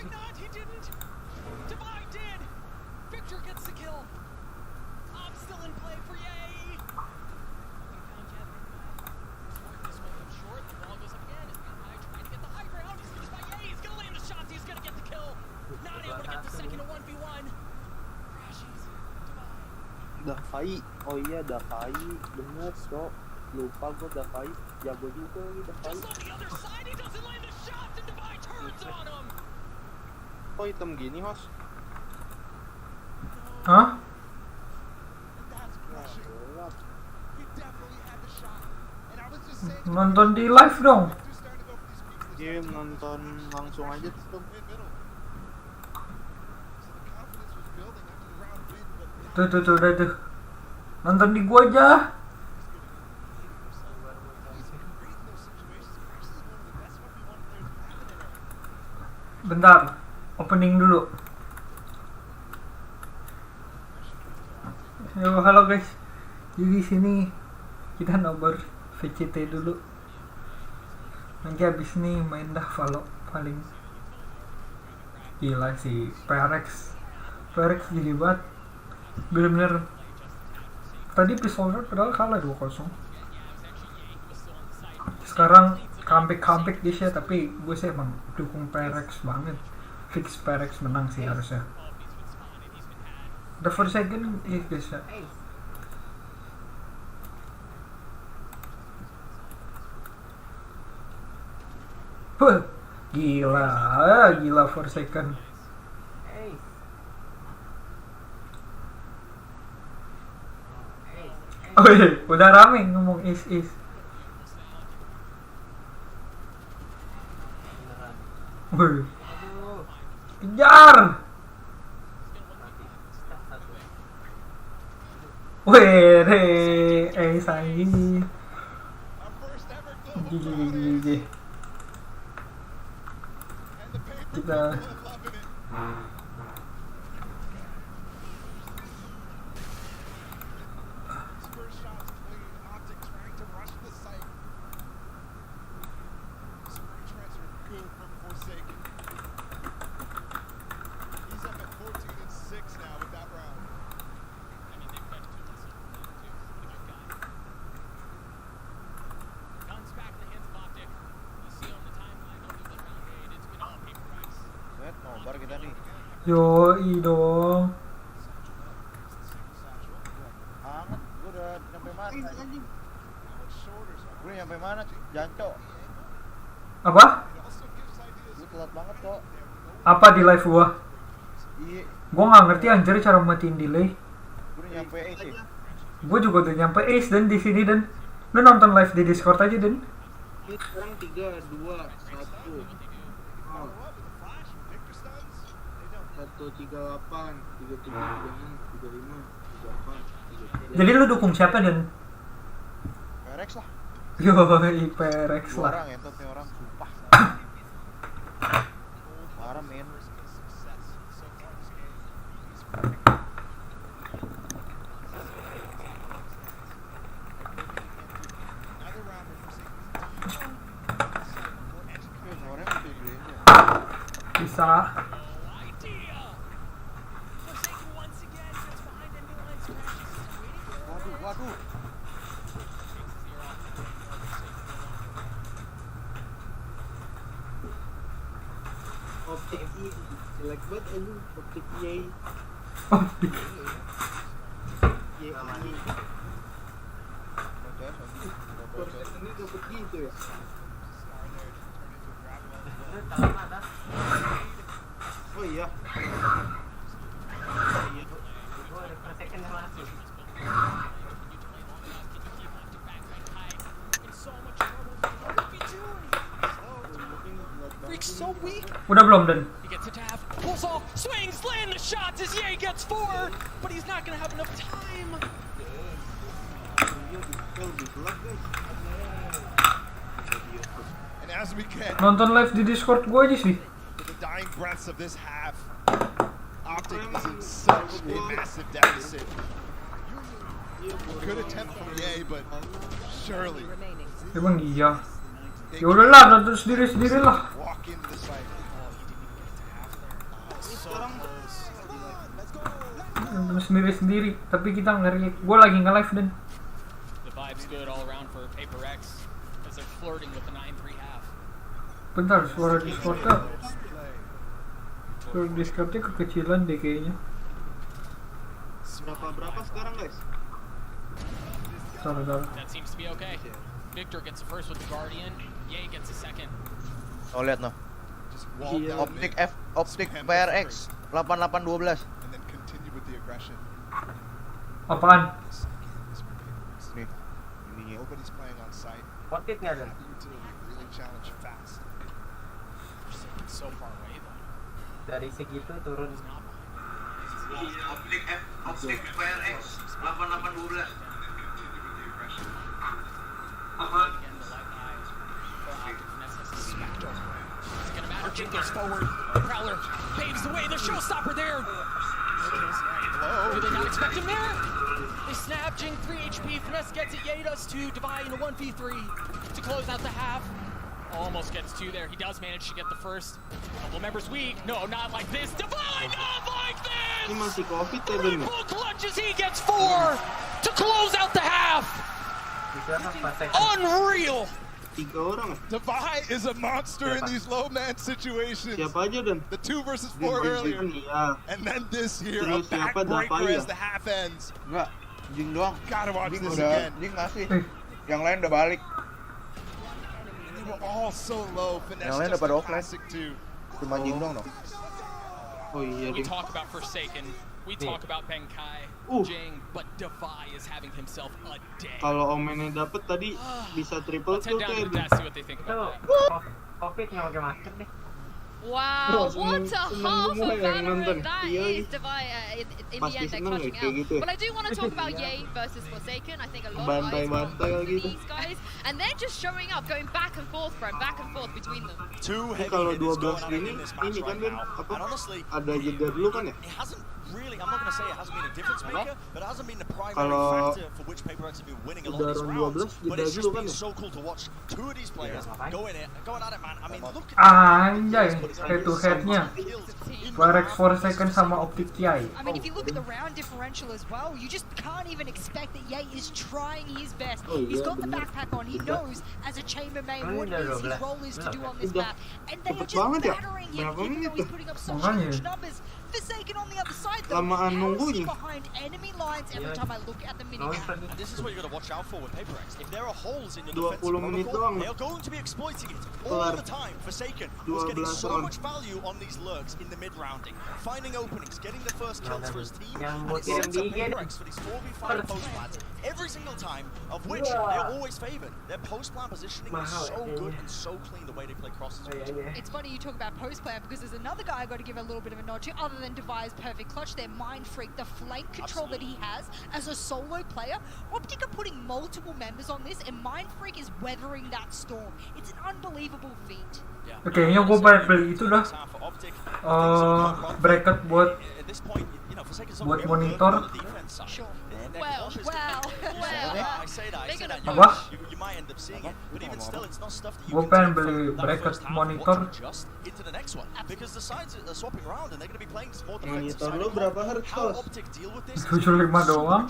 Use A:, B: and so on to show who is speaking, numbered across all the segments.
A: not? He didn't. Divine did. Victor gets the kill. I'm still in play for Yay. We found Jet this one comes short. The ball goes up again. It's Bai trying to get the high ground. He's finished by Yay. He's gonna land the shots. He's gonna get the kill. Not able to get the second 1v1. Crashes. Divine.
B: Dafai. Oh iya Dafai. Bener Cok. Lupa gue Dafai. Jago juga nih Dafai.
A: Just on the other side, he doesn't land the shots and Divine turns on him.
B: Kok hitam gini, Host?
C: Hah? Nonton di live dong.
B: Iya, nonton langsung aja tuh.
C: Tuh, udah tuh. Nonton di gua aja. Bentar, opening dulu. Yo, halo guys. Jadi sini kita nobar VCT dulu. Nanti habis ini main dah Valo paling. Gila sih PRX gini banget. Bener-bener tadi pistolnya padahal kalah 2-0. Sekarang comeback guys ya, tapi gue sih emang dukung PRX banget. Fix PRX menang sih harusnya. The first second guys ya. Gila for second. Oh iya, udah rame ngomong is. Wih, kejar. Wih, sayang. Gigi. Kita
B: Nobar kita nih.
C: yoi dong.
B: Hangat, gue udah nyampe mana? Gue nyampe mana, Janco?
C: Apa?
B: Gue telat banget kok.
C: Apa di live gua?
B: Iya.
C: Gua nggak ngerti anjir cara matiin delay.
B: Gue udah nyampe sih.
C: Gua juga udah nyampe Ace dan di sini dan lu nonton live di Discord aja dan.
B: Ini sekarang 3, 2, 1. 138, 37, 36, 35, 38, 37.
C: Jadi lu dukung siapa dan?
B: PRX lah.
C: Yoi, PRX lah.
B: Orang entot nih orang, sumpah. Parah men.
C: Bisa.
B: Waduh. OPTIC jelek banget aja. OPTIC Yay.
C: OPTIC.
B: Yay. Ini dapet gitu ya. Oh iya.
A: So weak.
C: Udah belum dan?
A: He gets it to half, pulls off, swings, land the shots as Ye gets 4, but he's not gonna have enough time.
D: And as we get
C: Nonton live di Discord gue aja sih.
D: to the dying breaths of this half, OPTIC is in such a massive deficit. Good attempt from Ye, but surely
C: Emang iya. Ya udahlah, nonton sendiri lah.
D: walk into the site.
C: berantem sendiri-sendiri, tapi kita nge-react. Gue lagi nge-live dan
A: The vibe's good all around for PRX as they're flirting with the 9-3 half.
C: bentar, suara Discordnya kekecilan deh kayaknya.
B: Berapa sekarang guys?
C: Sorry.
A: That seems to be okay. Victor gets the first with the Guardian. Ye gets the second.
E: Oh lihat no.
D: Just wall down
E: Optic
D: mid,
E: Optic
D: spam
E: PRX
D: the
E: 8812.
D: and then continue with the aggression.
C: Apaan?
E: Nih. Ininya.
D: Nobody's playing on site.
F: Optic nggak ada.
D: Utility really challenge fast.
A: It's so far away though.
F: Dari segitu turun.
A: It's not behind.
E: Optic PRX 8812.
A: Again, the left eye for Optic Finesse has a spectre. It's gonna matter. Jin goes forward. Prowler paves the way. The showstopper there. Do they not expect him there? They snap. Jing 3 HP. Finesse gets it. Ye does 2. Divide in a 1v3 to close out the half. Almost gets 2 there. He does manage to get the first. Couple members weak. No, not like this. Divide, not like
B: Ini
A: this.
B: masih covid ya Ben?
A: Triple clutches. He gets 4 to close out the half.
F: Itu apa pas
A: Unreal.
B: 3 orang ya?
D: Divide is a monster in these low man situations.
B: Siapa aja Dan?
D: The 2 versus 4 earlier.
B: Iya.
D: And then this here, a
B: Terus siapa
D: backbreaker
B: Dapaya?
D: as the half ends.
E: Enggak. Jing doang.
D: Gotta watch
E: Jing
D: this
E: udah
D: again.
E: Jing ngasih.
C: Eh.
E: Yang lain udah balik.
D: They were all so low. Finesse
E: Yang lain
D: just
E: udah pada
D: a
E: offline.
D: classic 2.
E: Cuma Jing doang dong.
B: Oh iya
A: We
B: ding.
A: talk about Forsaken, we talk about Benkai, Jing, but Defy is having himself a day.
B: Kalau Omennya dapet tadi bisa triple
A: Let's head
B: kill
A: down
B: tuh
A: to
B: ya
A: the
B: Ben.
A: desk, see what they think
F: itu
A: about that.
F: Optic nggak pakai masker deh.
G: Wow,
B: Bro,
G: what a
B: seneng
G: half
B: semua
G: of
B: yang nonton.
G: Valorant that
B: Iya,
G: is Divide in the
B: Pasti
G: end they're
B: seneng ya
G: clutching
B: kayak
G: out.
B: gitu ya.
G: But I do want to talk about Ye versus Forsaken. I think a lot of eyes
B: Bantai-bantai
G: on both of
B: gitu.
G: these guys, and they're just showing up, going back and forth between them.
H: Two
B: Ini
H: heavy
B: kalau
H: hitters
B: 12
H: going at it
B: gini,
H: in this match
B: ini kan
H: right
B: Ben,
H: now.
B: apa?
H: And honestly,
B: Ada jeda dulu kan ya?
H: it hasn't really, I'm not going to say it hasn't been a difference maker, but it hasn't been the primary
B: Kalau
H: factor for which PRX have been winning a lot
B: udah
H: of these
B: round
H: rounds.
B: 12
H: But
B: jeda
H: it's just
B: dulu kan
H: been
B: ya?
H: so cool to watch two of these players going at it, man. I mean, look at
C: Anjay, head to headnya PRX Forsaken sama Optic TI.
I: I mean, if you look at the round differential as well, you just can't even expect that Ye is trying his best.
B: Oh,
I: He's
B: yeah,
I: got the
B: bener.
I: backpack on. He knows as a chamber main what it is his role is to do on this
B: Udah
I: map. And they are
B: cepet
I: just
B: banget ya?
I: battering him,
B: Berapa
I: even
B: menit
I: though he's
B: tuh?
I: putting up such
C: Makanya.
I: huge numbers. Forsaken on the other side, though,
B: Lamaan
I: bouncing
B: nunggunya.
I: behind enemy lines every time I look at the minimap.
H: And this is what you got to watch out for with PRX. If there are holes in your
B: 20
H: defensive
B: menit
H: protocol,
B: doang.
H: they are going to be exploiting it all
B: Kelar.
H: the time. Forsaken was getting
B: 12
H: so
B: round.
H: much value on these lurks in the mid-rounding, finding openings, getting the first kills for his team,
F: Yang
H: and it
F: buat
H: sets up
F: yang
H: PRX for these 4v5 post plans every single time, of which they're always favored. Their post plan positioning is
F: Mahal
H: so
F: ya,
H: good
F: kayaknya.
H: and so clean the way they play crosses.
I: It's funny you talk about post plan because there's another guy I got to give a little bit of a nod to, other than Devi's perfect clutch. Their Mind Freak, the flank control that he has as a solo player. Optic are putting multiple members on this, and Mind Freak is weathering that storm. It's an unbelievable feat.
C: Oke, kayaknya gue balik beli itu dah. Bracket buat monitor.
I: Sure. Well.
C: Apa? Gue pengen beli bracket monitor.
B: Monitor lu berapa hertz Sos?
C: 75 doang.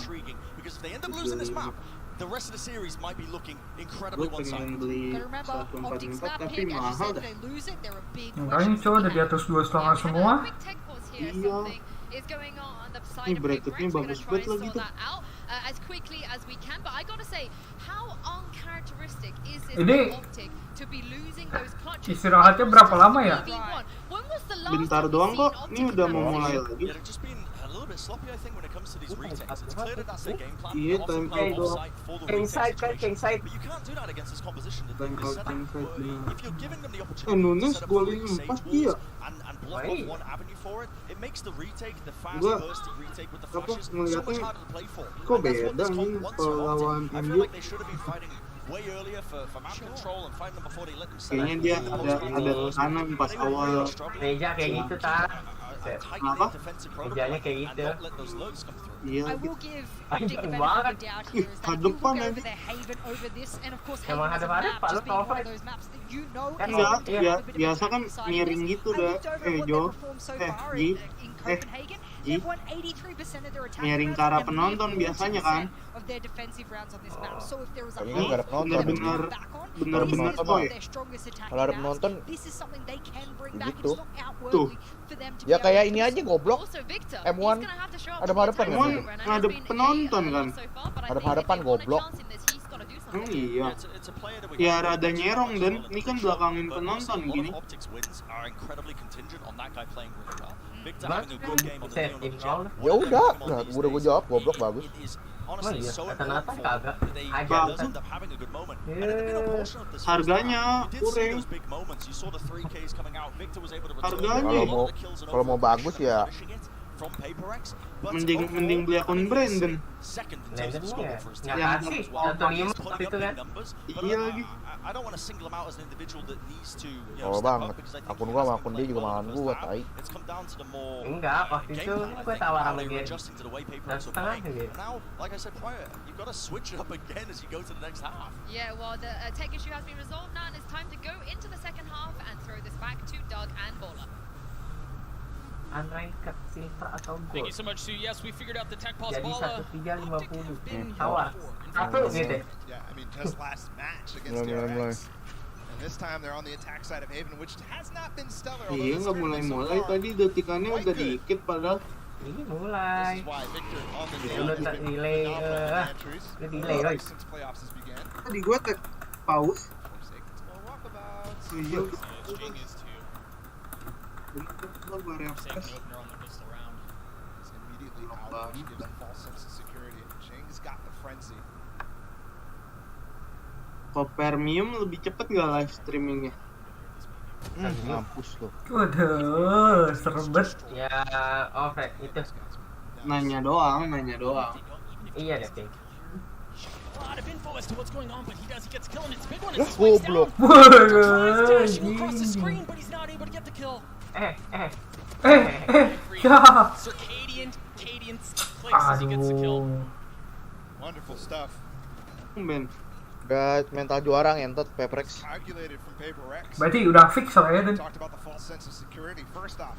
H: The rest of the series might be looking
B: Gue
H: incredibly
B: pengen
H: one-sided.
B: beli
I: Gotta remember, Optic's
B: 144
I: that
B: tapi
I: pick, as you
B: mahal
I: said,
B: dah.
I: if they lose it, they're a big
C: Makanya coba udah di atas 2,5 semua.
G: Quick tech pause here.
B: Iya.
G: Something is going on the side
B: Ini
G: of
B: bracketnya
G: PRX. We're going
B: bagus
G: to try
B: banget
G: and
B: lagi
G: sort
B: tuh.
G: that out as quickly as we can. But I gotta say, how uncharacteristic is it
C: Ini
G: for Optic to be losing those clutches?
C: istirahatnya berapa lama ya?
G: When was the last
B: Bentar
G: time
B: doang
G: we've
B: kok,
G: seen
B: ini
G: Optic
B: udah
G: have
B: mau
G: a
B: mulai
G: finish?
B: lagi.
H: Yeah, they've just been a little bit sloppy, I think, when it comes to these retakes. It's clear that that's their game plan.
B: Iya,
H: They're
B: time
H: often playing
B: out doang.
H: offside for the
F: King
H: retake
F: side kan,
H: situation.
F: king side.
H: But you can't do that against this composition. The
B: Time
H: thing is
B: out,
H: set
B: king
H: up,
B: side, bener.
H: if you're giving them the
B: Nunes
H: opportunity to set up
B: golin
H: really safe
B: 4
H: walls
B: dia.
H: and block
F: Baik.
H: off one avenue for it, it makes the retake, the fast
B: Gua
H: bursty retake with the
B: apa
H: flashes, so
B: ngeliatnya
H: much harder to play for.
B: kok
H: And that's what
B: beda
H: this
B: nih
H: comp wants
B: kalau
H: from
B: lawan
H: Optic. I feel
B: India.
H: like they should have been fighting way earlier for map control and fighting them before they let them set
B: Kayaknya
H: up
B: dia
H: the
B: ada
H: post plan.
B: tekanan pas
H: They were
B: awal.
H: really struggling
F: Meja kayak gitu tak.
H: a tightly
B: Apa?
H: defensive
F: Mejanya
H: protocol
F: kayak
H: and
F: gitu.
H: not let those lurks come through.
B: Iya.
I: I will give
F: Ay,
I: Optic the benefit of
F: banget.
I: the doubt here is that
B: Hadap
I: you
B: pa,
I: look
B: man.
I: over their Haven over this, and of course
F: Emang
I: Haven is a
F: hadap-hadap,
I: map
F: Pak,
I: just
F: lu
I: being one
F: cover.
I: of those maps that you know
F: Kan
I: is
B: Iya,
I: going to have a bit of
B: biasa
I: a
B: kan
I: side of
B: miring
I: this.
B: gitu
I: I
B: dah.
I: looked over what
B: Jo.
I: they've performed so far
B: Ji.
I: in Copenhagen.
B: Ji. lagi.
I: They've won 83% of their attacking
B: Miring
I: rounds
B: ke arah
I: and
B: penonton
I: 40%
B: biasanya kan.
I: of their defensive rounds on this map. So if there was a
E: Tapi
B: Ini
E: kan nggak ada penonton.
B: bener-bener
I: this
B: bener-bener
I: is one
B: boy.
I: of their strongest attacking
E: Kalau ada
I: rounds.
E: penonton,
I: This is something they can bring back.
E: begitu.
I: It's not outwardly for them to
E: Ya
I: be
E: kayak
I: able
E: ini
I: to
E: aja goblok.
G: Also, Victor,
E: M1
G: he's gonna have to show up
E: ada
G: to the
E: hadapan
G: attack
E: kan?
G: over, and
B: Emang
G: there's
B: ada
G: been
B: penonton
G: a
B: kan?
G: lot so far, but I
E: Ada
G: think if
E: hadapan,
G: they want a
E: goblok.
G: chance in this, he's gotta do
B: Emang
G: something.
B: iya.
H: It's a player that we
B: Ya
H: haven't
B: rada
H: mentioned
B: nyerong
H: much
B: dan
H: on
B: ini kan
H: the
B: belakangin
H: but
B: penonton
H: honestly, a lot
B: gini.
H: of Optics wins are incredibly contingent on that guy playing really well. Victor
F: Mas,
H: having a good game on the
F: set
H: Neon
F: tim
H: Jet.
F: nol.
E: Ya udah, nah, udah gue jawab goblok bagus.
H: It is honestly
F: iya,
H: so
F: kata
H: important
F: Nathan
H: for
F: kagak.
H: that they
F: Aja,
H: does end up having a good moment. And in the middle portion of this first
B: Harganya
H: half, you did see
B: kurang.
H: those big moments. You saw the 3Ks coming out. Victor was able to return
B: Harganya.
H: a lot
E: Kalau
H: of the kills and
E: kalau mau
H: overall
E: bagus
H: pressure
E: ya
H: finishing it from PRX. But
B: Mending
H: overall,
B: beli akun
H: I mean,
B: Brandon.
H: second in terms of
F: Brandon
H: scoring
F: ya,
H: for his
F: nggak
H: team.
F: kasih.
H: As well.
F: Satu
H: He's
F: lima
H: putting
F: waktu
H: up
F: itu
H: big
F: kan.
H: numbers, but
B: Iya lagi.
H: I don't want to single him out as an individual that needs to, you know,
E: Oh
H: step
E: banget.
H: up because I think
E: Akun
H: he
E: gua
H: has
E: sama
H: been
E: akun dia
H: playing
E: juga
H: well in
E: makan
H: the
E: gua,
H: first half.
E: tai.
H: It's come down to the more
F: Enggak, waktu
H: game
F: itu
H: plan, I
F: gue
H: think,
F: tawaran
H: how
F: sama
H: they were
F: dia.
H: adjusting to the way PRX
F: Dan
H: were
F: setengah
H: playing.
F: gitu.
H: Now, like I said prior, you've got to switch it up again as you go to the next half.
G: Yeah, well, the tech issue has been resolved now, and it's time to go into the second half and throw this back to Doug and Baller.
F: Unranked silver atau
A: Thank you
F: gold.
A: so much, Sue. Yes, we figured out the tech pulse.
F: Jadi
A: Bala.
F: 1350. Tawar. Satu gitu.
D: Yeah, I mean, just last match against
E: Mulai.
D: PRX. And this time they're on the attack side of Haven, which has not been stellar.
B: Iya nggak mulai-mulai tadi detikannya udah dikit padahal.
F: Ini
D: This
F: mulai.
D: is why Victor on the
F: Udah tak delay. Udah delay loh.
D: since playoffs has began.
B: Tadi gua pause.
D: Forsaken's more walkabouts.
B: Iya.
A: Jing is too.
B: Gua refresh.
A: Saving opener on the pistol round.
D: He's immediately out, which gives a false sense of security. Jing's got the frenzy.
B: Kok premium lebih cepet gak live streamingnya?
E: Mampus lo.
C: Waduh, serem banget.
F: Ya, Fred, itu.
B: Nanya doang.
F: Iya deh, Pink.
A: A lot of info as to what's going on, but he gets a kill, and it's a big one.
E: Lah,
A: It's slides
E: goblok.
A: down.
C: Waduh,
A: Dashing across the
C: anjing.
A: screen, but he's not able to get the kill.
C: Ya.
A: Circadian cadence clicks as he gets the kill.
C: Aduh.
D: Wonderful stuff.
B: Ben.
E: Udah mental juara ngentot PRX.
D: Calculated from PRX.
C: Berarti udah fix lah ya, Dan.
D: Talked about the false sense of security. First off,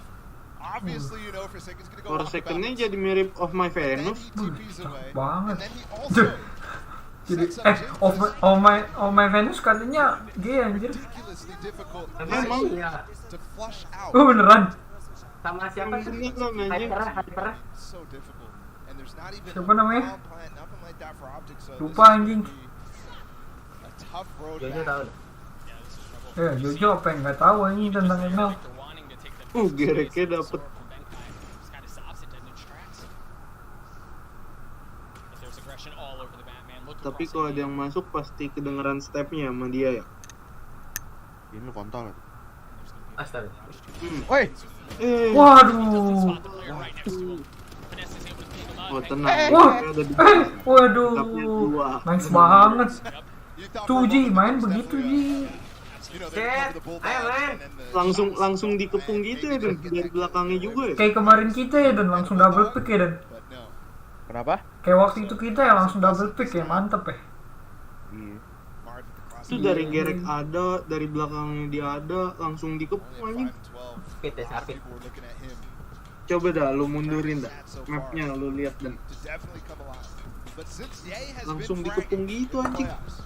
D: obviously you know Forsaken's gonna go
B: For
D: walkabouts.
B: secondnya jadi mirip of my
D: And then
B: Venus.
D: he TPs away.
C: banget.
D: And then he also
C: Jadi
D: sets up Jing
C: oh my Venus katanya gay anjir.
D: ridiculously difficult
C: Emang?
F: Iya.
D: to flush out.
C: Oh beneran.
F: Sama siapa sih?
B: Beneran, anjing.
F: Hyper.
D: So difficult. And there's not even
C: Siapa namanya?
D: a plan, nothing like that for Optics. So
C: Lupa,
D: this is
C: anjing.
D: gonna be a tough road
F: Jojo
D: back.
F: tahu.
C: Ya Jojo apa yang nggak tahu ini tentang ML.
B: Gereknya dapet. Tapi kalau ada yang masuk pasti kedengeran stepnya sama dia ya.
E: Ini lu kontol.
F: Astaga.
E: Woi,
C: Waduh.
B: Oh tenang.
C: Wah.
B: Ada di
C: Waduh.
B: Stepnya dua.
C: Nice banget.
D: You thought
C: Tuh
D: for a
C: Ji,
D: moment
C: main
D: it was
C: begitu
D: definitely
C: Ji.
D: you know, they cover the bull
F: Ayo,
D: back
F: men.
D: and then the-
B: Langsung dikepung gitu ya Dan dari belakangnya juga ya.
C: Kayak kemarin kita ya Dan langsung double pick ya Dan.
D: But no.
E: kenapa?
C: Kayak waktu itu kita ya langsung double pick ya, mantep ya.
E: Iya.
D: Marv with the cross.
B: Itu dari Gerek ada, dari belakangnya dia ada, langsung dikepung
D: Only
B: anjing.
D: at 5 and 12.
F: Speed ya,
D: A lot of
F: sakit.
D: people were looking at him
B: Coba dah lu mundurin dah. Mapnya lu lihat Dan.
D: to definitely come alive. But since Ye has
B: Langsung
D: been
B: dikepung
D: fragging
B: gitu,
D: in the
B: anjing.
D: playoffs,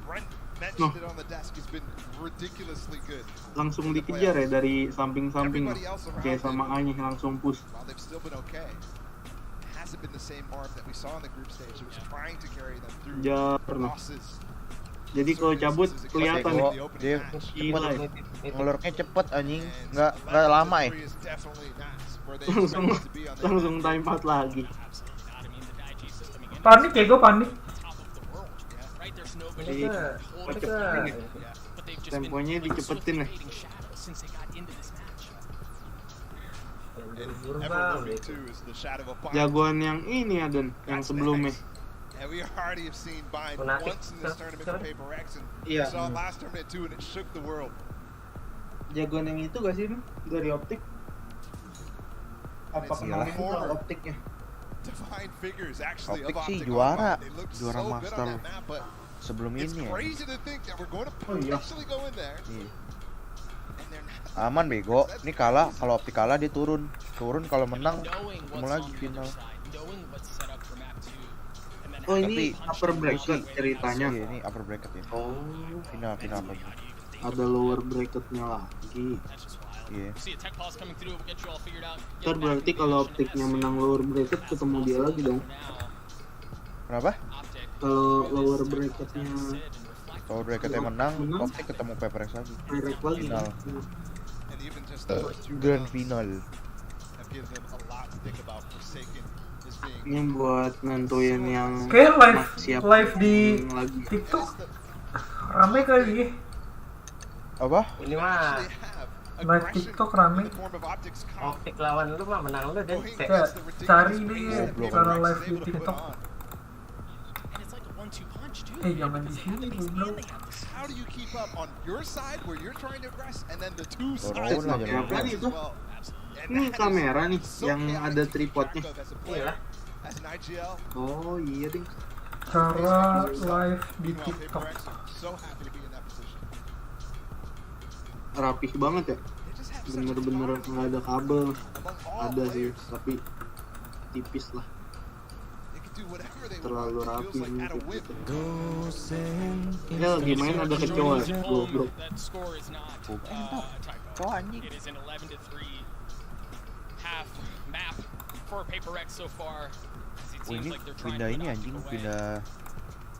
D: Brent mentioned
B: Noh.
D: it on the desk. He's been ridiculously good.
B: Langsung dikejar ya dari samping-samping.
D: Everybody else around
B: Kayak sama
D: him,
B: Anyih langsung push.
D: while they've still been okay, it hasn't been the same Marv that we saw in the group stage. It was trying to carry them through
B: Jar.
D: losses.
B: Jadi kalau cabut kelihatan
E: Teko,
B: nih.
E: dia
B: Gila ya.
E: ngelurnya cepet anjing, nggak lama ya.
B: Langsung time out lagi.
C: Panik ya, gue panik.
F: Ini ke
B: Temponya dicepetin ya. Jagoan yang ini ya Dan, yang sebelumnya.
D: And we already have seen Bind
F: Munafik.
D: once in this tournament for PRX, and
B: Iya.
D: we saw it last tournament too, and it shook the world.
B: Jagoan yang itu gak sih Dan? Dari optik? Apa
D: It's
B: kenal itu
D: former
B: optiknya?
D: Divine figures actually
E: Optic
D: of
E: sih
D: Optic
E: juara.
D: online. They look
E: Juara
D: so good
E: master
D: on that map, but
E: sebelum
D: it's
E: ini ya.
D: crazy to think that we're going to
B: Oh, iya.
D: potentially go in there,
E: Iya.
D: and
E: Aman bego. Ini kalah, kalau Optic kalah dia turun. Turun kalau menang ketemu lagi final.
B: Oh ini
E: Tapi
B: upper bracket ceritanya.
E: Iya, ini upper bracket ya.
B: Oh,
E: Final lagi.
B: ada lower bracketnya lagi.
E: Iya.
B: Ntar berarti kalau optiknya menang lower bracket ketemu dia lagi dong.
E: Kenapa?
B: Kalau lower bracketnya
E: Kalau bracketnya menang, Optic ketemu PRX lagi.
B: PRX lagi.
E: Final.
D: And even just
E: Grand final.
D: have given them a lot to think about. Forsaken is being
B: Ini buat nentuin yang
C: Kayak
B: siap
C: live di
B: lagi.
C: TikTok rame kali.
E: Apa?
F: Ini mah
D: actually have
C: Live
D: aggression
C: TikTok
D: in
C: rame.
D: the form of Optic's calm.
F: Optik lawan lu mah menang lu dan
C: Kayak cari deh cara live di TikTok.
A: And it's like a 1-2 punch, too.
C: Jangan di sini bro.
D: How do you keep up on your side where you're trying to aggress and then the two
E: Dorong
D: sides
E: lah,
D: of
E: jangan
D: your
B: lupa.
D: as well? And
B: Ini
D: that
B: kamera nih
D: is so
B: yang
D: chaotic
B: ada
D: to
B: tripodnya.
D: keep track of as a player,
F: Iyalah.
D: as an IGL.
B: Oh iya ding.
C: Cara live di
D: Meanwhile,
C: TikTok.
D: PRX are so happy to be in that position.
B: Rapih banget ya.
D: They just have such a
B: Bener-bener
D: dominance
B: nggak ada kabel.
D: among all
B: Ada sih,
D: players.
B: tapi tipis lah.
D: They can do whatever they
B: Terlalu
D: want. It
B: rapi
D: feels like at a
B: gitu.
D: whim.
B: Ya lagi main ada kecoa, goblok.
A: That score is not typo.
E: Kau anjing.
A: It is an 11-3 half map for Paper X so far. As it
E: Oh,
A: seems
E: ini
A: like they're trying
E: pindah
A: to
E: ini
A: knock
E: anjing,
A: it away.
E: pindah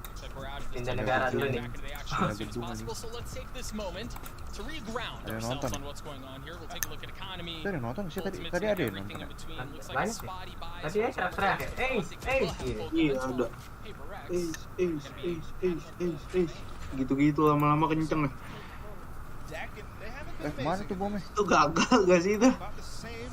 A: Looks like we're out of this
F: Pindah
A: game.
F: negara
A: Let's
F: dulu
A: get
F: nih.
A: back into the action as soon as
E: Gedung ini.
A: possible. So let's take this moment to re-ground
E: Ada yang
A: ourselves
E: nonton.
A: on what's going on here. We'll take a look at economy.
E: Ada yang nonton sih tadi.
A: Ultimates,
E: Tadi
A: and
E: ada yang
A: everything
E: nonton.
A: in between. Looks like
F: Banyak sih.
A: spotty buys
F: Tadi ya teriak-teriak ya. Gitu.
B: Iya ada.
A: Paper X.
B: Gitu-gitu lama-lama kenceng nih.
D: Deck and they haven't been
E: Kemana
D: amazing.
E: tuh bomnya?
B: Itu gagal gak sih itu?
D: About the same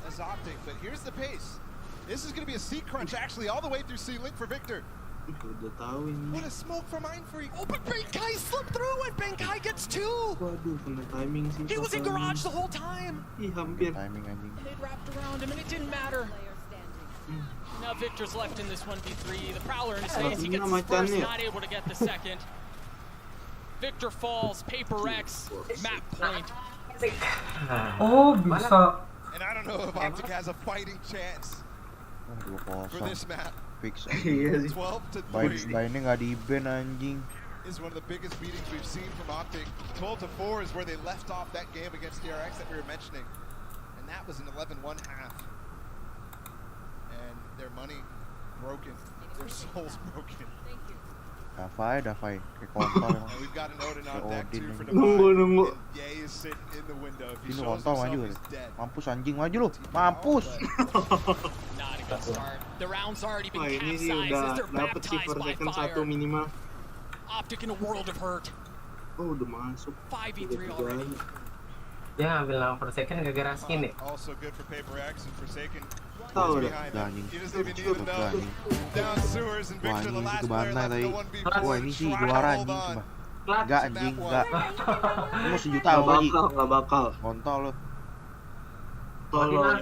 D: as Optic, but here's the pace. This is going to be a C crunch actually all the way through C link for Victor.
B: Udah tahu ini.
D: What a smoke for Mind Freak.
A: Oh, but Benkai slipped through and Benkai gets two.
B: Waduh, kena timing sih.
A: He was in
B: Pak.
A: garage the whole time.
B: Ih, hampir.
E: Timing anjing.
A: And they'd wrapped around him and it didn't matter. Now Victor's left in this 1v3. The Prowler in his face. He gets the first, not able to get the second. Victor falls. Paper X. Map point.
C: Oh bisa.
D: And I don't know if Optic has a fighting chance for
E: 2-0.
D: this map.
E: Fix.
B: Iya sih.
D: 12-3
E: Bainnya nggak di ban anjing.
D: is one of the biggest beatings we've seen from Optic. 12-4 is where they left off that game against PRX that we were mentioning. And that was an 11-1 half. And their money broken. Their souls broken.
E: Davai. Kayak kontol emang.
D: And we've got an Odin on deck
E: Odin
D: too for
E: ini.
B: Nunggu.
D: Divine. And Ye is sitting in the window. If he
E: Ini
D: shows
E: kontol
D: himself,
E: maju.
D: he's dead.
E: Mampus anjing maju lu. Mampus.
A: Not a good start. The round's already been
B: Wah ini sih
A: capsized
B: udah
A: as they're
B: dapet sih
A: baptized
B: per
A: by
B: second satu
A: fire.
B: minimal.
A: Optic in a world of hurt.
B: Oh udah masuk.
A: 5v3 already.
F: Dia ngambil nama per second gara-gara skin ya.
D: Also good for Paper X and Forsaken.
B: Tahu
D: He's
B: dah.
D: behind
E: Udah
D: them.
E: anjing.
D: He doesn't even need to
E: Udah
D: know.
E: anjing.
D: Down sewers and
E: Wah
D: Victor, the
E: ini
D: last
E: ke
D: player
E: bantai
D: left
E: tadi.
D: in the 1v4.
E: Wah ini sih
D: Try to
E: juara
D: hold
E: anjing
D: on.
E: cuma.
F: Plat.
E: Enggak anjing, enggak. Lu mau sejuta
B: Gak
E: apa lagi?
B: bakal, gak bakal.
E: Kontol lu.
B: Tolong.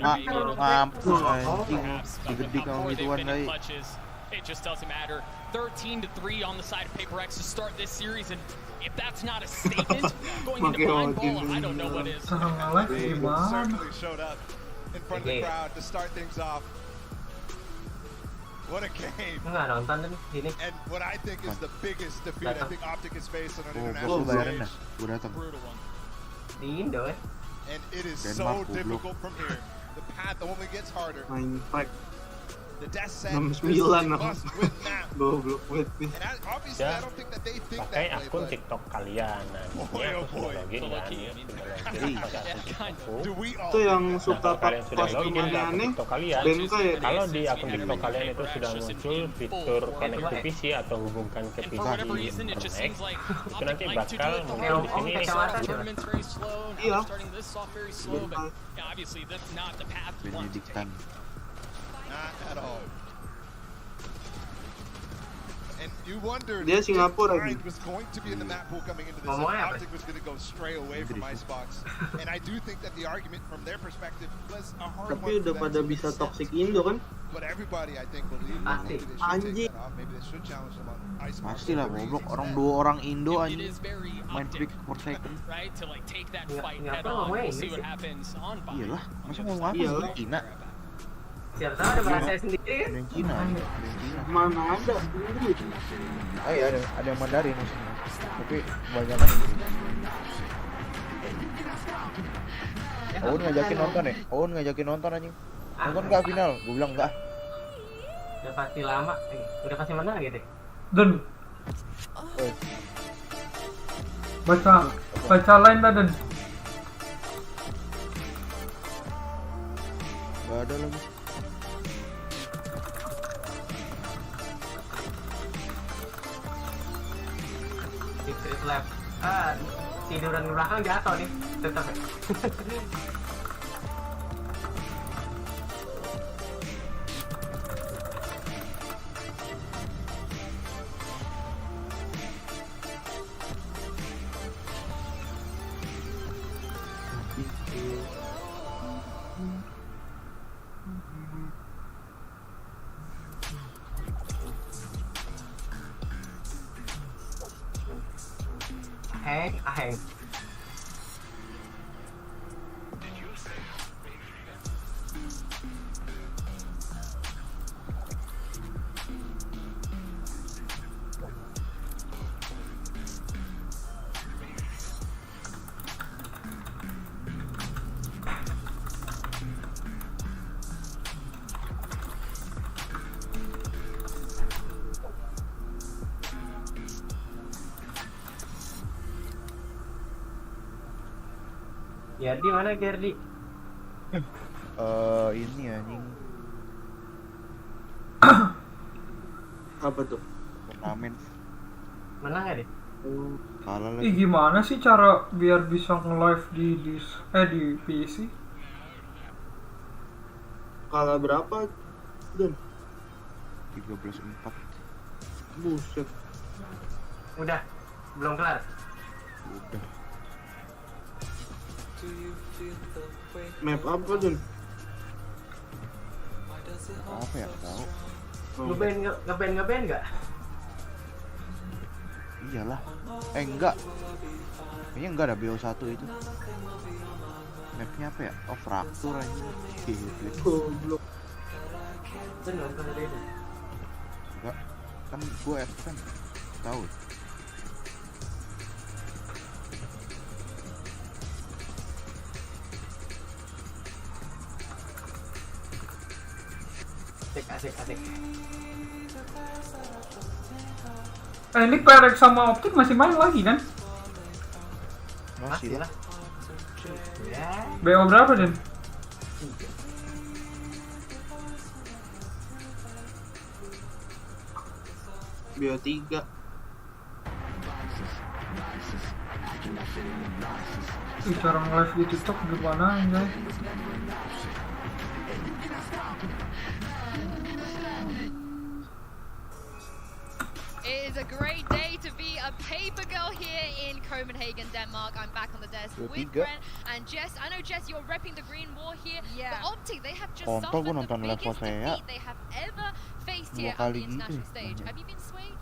E: Mampus anjing lu.
A: Perhaps, but
E: Digede
A: how
E: kalau
A: poor they've
E: gituan
A: been in
E: tadi.
A: clutches, it just doesn't matter. 13-3 on the side of Paper X to start this series, and if that's not a statement going into
B: Makin
A: blind
B: makin
A: ball, I don't know what is.
C: Cara live
D: They
C: gimana?
D: certainly showed up in front of the
F: Okay.
D: crowd to start things off. What a game.
F: Nggak nonton nih ini.
D: And what I think is the biggest defeat I think Optic has faced on an
E: Oh,
D: international
E: gua bayarin dah.
D: stage.
E: Gua datang.
A: Brutal one.
F: Di Indo ya.
D: And it is
E: Denmark,
D: so
E: goblok.
D: difficult from here. The path only gets harder.
B: Main pack.
D: The death set
B: 69
D: is must win map.
B: Goblok banget nih.
D: And obviously I don't think that they think
J: pakai
D: that way,
J: akun
D: but
J: TikTok kalian. Nah,
D: Boy,
J: ini
D: oh
J: aku sudah
D: boy.
J: login
A: So
J: kan,
A: lucky, I mean,
J: sudah login
E: Jadi,
J: pakai akun TikTokku.
D: do we all?
B: Itu yang
J: Nah,
B: suka
J: kalau kalian sudah login
B: kostum
J: ke akun
B: aneh-aneh.
J: TikTok kalian,
B: Benka ya.
J: kalau di akun TikTok kalian itu sudah muncul fitur connect to PC atau hubungkan ke
A: And
J: PC
A: for whatever
J: di
A: reason, it just
J: internet,
A: seems like
J: itu
A: Optic
J: nanti
A: like to do
J: bakal
A: it the
J: muncul
A: hard
J: di
A: way.
J: sini.
A: They
F: Kacamata
A: start
F: coba.
A: tournaments very slow. Now
B: Iya.
A: they're starting this off very slow, but yeah, obviously that's not the path you want to take.
E: Benediktan.
D: Not at all. And you wondered
B: Dia
D: if
B: Singapura
D: Pride
B: lagi.
D: was going to be in the map pool coming into this.
F: Ngomongnya apa?
D: Optic was going to go stray away from Icebox. And I do think that the argument from their perspective was a hard
B: Tapi
D: one
B: udah
D: for
B: pada
D: them to
B: bisa
D: accept.
B: toxic Indo kan?
D: But everybody, I think, believed that maybe they should
B: Anjing.
D: take that off. Maybe they should challenge them on Icebox.
E: Pastilah
D: for
E: goblok,
D: reasons
E: orang
D: that-
E: dua orang Indo
A: It
E: anjing
A: is very
E: main
A: optic,
E: pick per second.
A: right? To like take that
F: Nggak-
A: fight
F: nggak
A: head
F: apa
A: on. We'll
F: ngomongin
A: see
F: sih.
A: what happens on Bond.
E: Iyalah, masa ngomong apa
B: Iya.
E: sih Cina?
F: Siapa tahu ada bahasa sendiri kan?
E: Ada yang Cina, ada yang Cina.
B: Mana ada? Inggris.
E: Ah iya ada yang Mandarin maksudnya. Tapi kebanyakan Inggris. Owen ngajakin nonton ya? Owen ngajakin nonton anjing. Nonton nggak final? Gue bilang enggak.
F: Udah pasti lama, udah pasti menang gitu.
C: Dan
E: Oi,
C: baca line dah Dan.
E: nggak ada lagi.
F: Secret lab. Tiduran di belakang jatuh nih, tetap ya. Heng. Gerdi mana Gerdi?
E: Ini anjing
B: Apa tuh?
E: turnamen
F: Menang ya deh?
E: kalah
C: Ih
E: lagi.
C: gimana sih cara biar bisa nge-live di PC?
B: Kalah berapa? Dan
E: 13-4.
B: buset.
F: Udah, belum kelar.
E: Udah.
B: Map apa Dan?
E: Apa ya? Tahu.
F: Ngeband nggak?
E: Iyalah. Enggak. Kayaknya enggak ada BO1 itu. Mapnya apa ya? Oh, fraktur aja.
B: Goblok.
F: Bener kan ada itu.
E: Enggak. Kan gua FN. Tahu.
F: Asik.
C: Ini PRX sama OPTIC masih main lagi kan?
E: Masih lah.
F: Ya.
C: BO berapa Dan?
B: Bio 3.
C: Ih cara nge-live di TikTok gimana anjay?
G: It is a great day to be a paper girl here in Copenhagen, Denmark. I'm back on the desk with
E: Tiga.
G: Brent and Jess. I know, Jess, you're repping the green wall here.
I: Yeah.
G: But Optic, they have just
E: Kontol
G: suffered
E: gua
G: the
E: nonton live
G: biggest
E: saya.
G: defeat they have ever faced
E: 2
G: here on
E: kali
G: the international
E: gitu.
G: stage. Have you been swayed?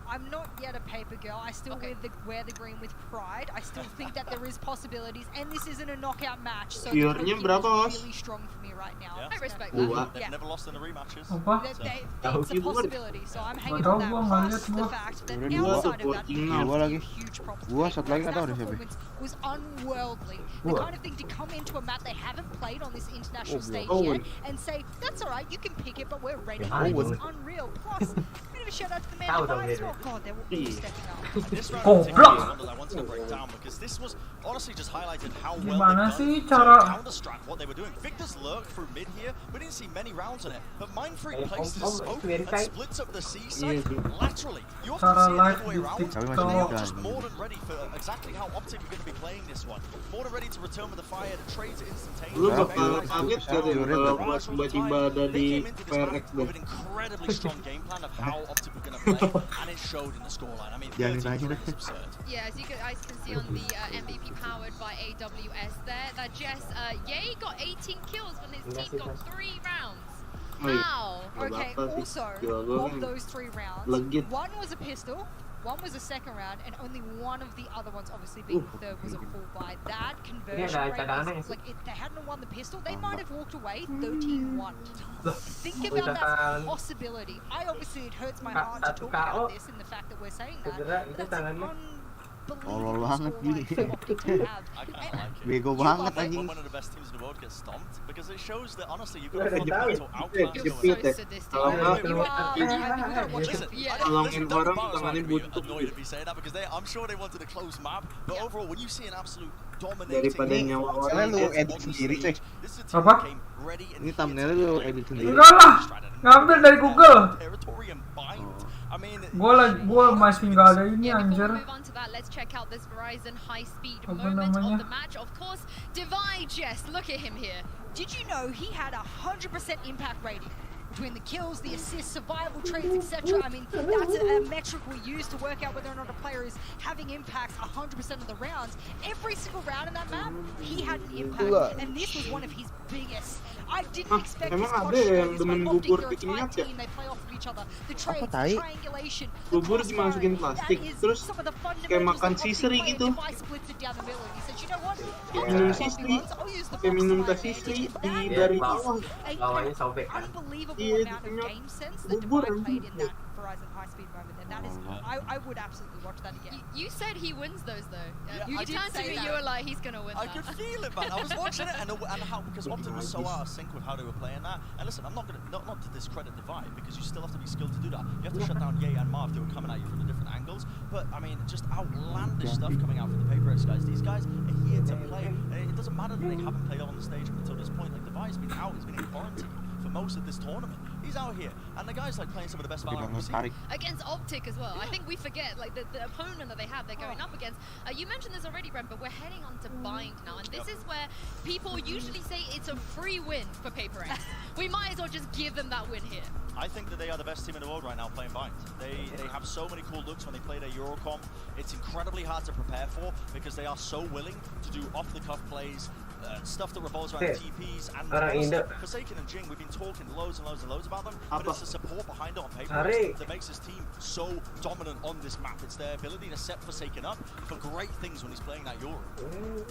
I: I'm not yet a paper girl. I still
G: Okay.
I: wear the green with pride. I still think that there is possibilities, and this isn't a knockout match, so
B: Viewernya
I: the
B: berapa,
I: is
B: Mas?
I: really strong for me right now.
H: Yeah.
G: I respect
I: So,
B: that.
H: They've
I: yeah.
H: never lost in the rematches.
C: Apa?
I: It's a
B: viewer.
I: possibility, so I'm hanging
C: tahu
I: on that.
C: gua, nggak
I: Plus
C: lihat
I: the
C: gua.
I: fact that
E: Udah
B: dua tuh,
I: outside of that,
B: coaching
I: you
B: now.
E: Dua lagi.
I: huge props.
E: Gua satu lagi nggak tahu
I: That
E: deh siapa.
I: performance was unworldly. The
F: Gua.
I: kind of thing to come into a map they haven't played on this international
E: Oh,
I: stage
B: Owen.
I: yet and say, that's alright, you can pick it, but we're ready.
F: Yeah,
I: It was
E: Owen.
I: unreal. Plus, a bit of a shout out to the man
F: Tahu dong
I: behind as
F: dia.
I: well. God, they were all stepping up.
H: This round
C: Oh,
H: in particular
C: block!
H: is one that I wanted to break down because this was honestly just highlighted how well
C: Gimana
H: they've
C: sih
H: done
C: cara-
H: to counter-strat what they were doing. Victor's lurk through mid here. We didn't see many rounds on it, but Mindfreak places his smoke and splits up the C site laterally. You often
C: Cara
H: see it the
C: live
H: other way
C: di
H: around,
C: TikTok.
H: but they are just more than ready for exactly how Optic are going to be playing this one. More than ready to return with the fire, the trades instantaneously.
B: Lu bakal kaget gak tuh kalau gua tiba-tiba ada di PRX deh.
H: With an incredibly strong game plan of how Optic were going to play, and it showed in the scoreline. I mean, 13-3 is absurd.
G: Yeah, as you guys can see on the MVP powered by AWS there, that Jess, Ye got 18 kills when his team got 3 rounds. How?
I: Okay, also, of those 3 rounds,
B: Legit.
I: one was a pistol, one was a second round, and only one of the other ones, obviously being the third, was a full buy. That conversion rate was, like, if they hadn't won the pistol, they might have walked away 13-1. Think about that possibility. I obviously, it hurts my heart to talk about this in the fact that we're saying that. That's
E: Tolol banget gini.
H: I kind of like it.
E: Bego banget
H: When
E: anjing.
H: one of the best teams in the world gets stomped, because it shows that honestly you've got a fundamental outclass
B: Jepit
H: going
B: ya. Kalau enggak
H: Listen,
B: tolongin orang tangannya
H: really
B: buntuk.
H: annoyed at me saying that because I'm sure they wanted a close map, but overall when you see an absolute dominating
B: Daripada nyawa orang
E: lu edit sendiri cuy.
H: this is a team
C: Apa?
H: that came ready and
E: Ini thumbnailnya lu edit sendiri.
C: Enggak lah, ngambil dari Google.
H: territory and bind. I mean,
C: Gua masih nggak ada ini
G: Yeah,
C: anjir.
G: before we move on to that, let's check out this Verizon high-speed
C: Apa
G: moment
C: namanya?
G: of the match. Of course, Divide Jess, look at him here.
I: Did you know he had 100% impact rating? Between the kills, the assists, survival traits, etc. I mean, that's a metric we use to work out whether or not a player is having impacts 100% of the rounds. Every single round in that map, he had an impact, and this was one of his biggest. I didn't expect
B: emang
I: this
B: ada
I: clutch
B: yang
I: plays
B: demen
I: when Optic,
B: bubur
I: they're a
B: bikin
I: tight
B: minyak ya?
I: team, they play off of each other. The trades,
E: tai?
I: the triangulation, the
B: Bubur
I: crossfire,
B: dimasukin plastik,
I: that is
B: terus
I: some of the
B: kayak
I: fundamentals
B: makan
I: that Optic
B: sisri
I: play.
B: gitu.
I: Device splits it down the middle, and he says, you know what?
B: Kayak minum sisri,
I: I'll use the
B: kayak
I: box
B: minum
I: to my
B: teh sisri
I: advantage.
B: di
I: That
B: dari
I: is
B: bawah.
F: Bawahnya sobek kan.
I: unbelievable
B: Iya,
I: amount of
B: nyok.
I: game sense that
B: Bubur
I: Divide
B: anjing.
I: played in that Verizon high-speed moment, and that is, I would absolutely watch that again.
G: You said he wins those though.
H: Yeah,
G: You
H: I did
G: turned to
I: say
G: me,
I: that.
G: you were like, he's gonna win
H: I
G: that.
H: could feel it, man. I was watching it, and how because Optic was so out of sync with how they were playing that. And listen, I'm not gonna not to discredit Divide because you still have to be skilled to do that. You have to shut down Ye and Marv. They were coming at you from the different angles. But I mean, just outlandish stuff coming out from the PRX guys. These guys are here to play. And it doesn't matter that they haven't played on the stage up until this point. Like Divide's been out. He's been in quarantine for most of this tournament. He's out here, and the guys like playing some of the best Valorant we've seen.
G: Against Optic as well. I think we forget like the opponent that they have they're going up against. You mentioned this already, Brent, but we're heading on to Bind now, and this is where people usually say it's a free win for PRX. We might as well just give them that win here.
H: I think that they are the best team in the world right now playing Bind. They have so many cool looks when they play their Eurocom. It's incredibly hard to prepare for because they are so willing to do off-the-cuff plays, stuff that revolves around the TPs and Forsaken and Jing. We've been talking loads and loads and loads about them, but it's the support behind it on paper that makes this team so dominant on this map. It's their ability to set Forsaken up for great things when he's playing that Euro.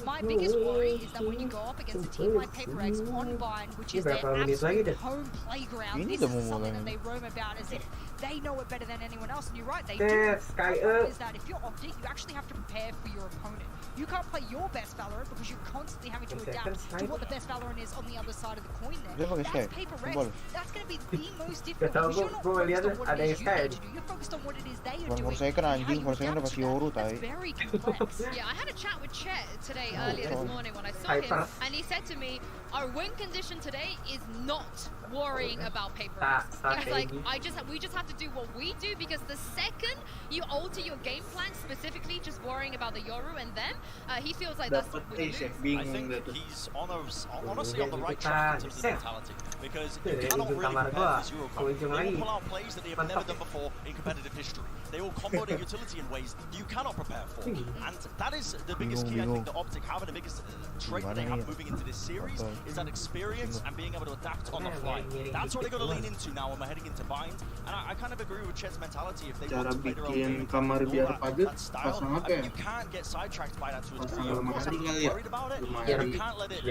I: My biggest worry is that when you go up against a team like PRX on Bind, which is their absolute home playground, this is something that they roam about as if they know it better than anyone else. And you're right, they do. Is that if you're Optic, you actually have to prepare for your opponent. You can't play your best Valorant because you're constantly having to adapt to what the best Valorant is on the other side of the coin there. That's PRX. That's going to be the most difficult because you're not focused on what it is you need to do. You're focused on what it is they are doing. That's very complex.
G: Yeah, I had a chat with Chet today earlier this morning when I saw him, and he said to me, our win condition today is not worrying about PRX. He was like, we just have to do what we do because the second you alter your game plan, specifically just worrying about the Yoru and them, he feels like that's what we lose.
H: I think he's honestly on the right track in terms of the mentality because you cannot really prepare for this Eurocom. They will pull out plays that they have never done before in competitive history. They will combo their utility in ways you cannot prepare for. And that is the biggest key I think that Optic have and the biggest trait that they have moving into this series is that experience and being able to adapt on the fly. That's what they're going to lean into now when we're heading into Bind. And I kind of agree with Chet's mentality. If they want to play their own game, that style, I mean, you can't get sidetracked by that to a degree. Of course, I'm worried about it, but you can't let it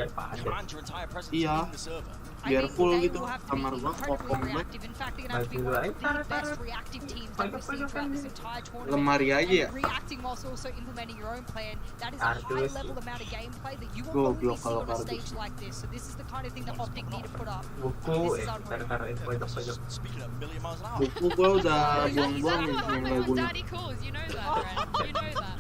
H: command your entire presence in the server.
B: Biar full gitu kamar gua
I: incredibly reactive. In fact, they're going to have to be one of the best reactive teams that we've seen throughout this entire tournament.
B: Lemari aja ya.
I: And reacting whilst also implementing your own plan. That is a high level amount of gameplay that you will only see on a stage like this. So this is the kind of thing that Optic need to put up. This is unreal.
H: Speaking of a million miles an hour.
B: Buku gua udah buang-buang
G: Exactly what happens when Daddy calls. You know that, Brent. You know that.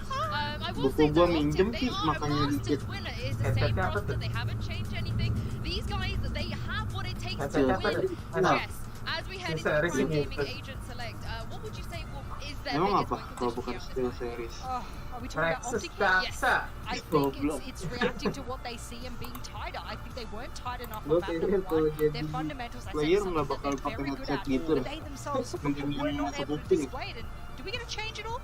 G: I will
B: Buku
G: say
B: gua
G: that
B: minjem
G: Optic,
B: sih,
G: they are a
B: makanya
G: Masters
B: dikit.
G: winner. It is the same roster. They haven't changed anything. These guys, they have what it takes to win. Yes. As we head into the Prime Gaming Agent Select, what would you say is their
B: Emang
G: biggest
B: apa
G: win
B: kalau
G: condition
B: bukan
G: here
B: Steel
G: at this time?
B: Series?
I: Are we talking about Optic here? Yes. I think it's reacting to what they see and being tighter. I think they weren't tight enough on map number one. Their fundamentals, I said,
B: player
I: something
B: nggak
I: that
B: bakal
I: they're
B: pakai
I: very good
B: headset
I: at,
B: gitu
I: but
B: loh.
I: they themselves
B: Mending
I: were
B: yang
I: not
B: masuk
I: able to
B: kuping.
I: display it. And do we get a change at all?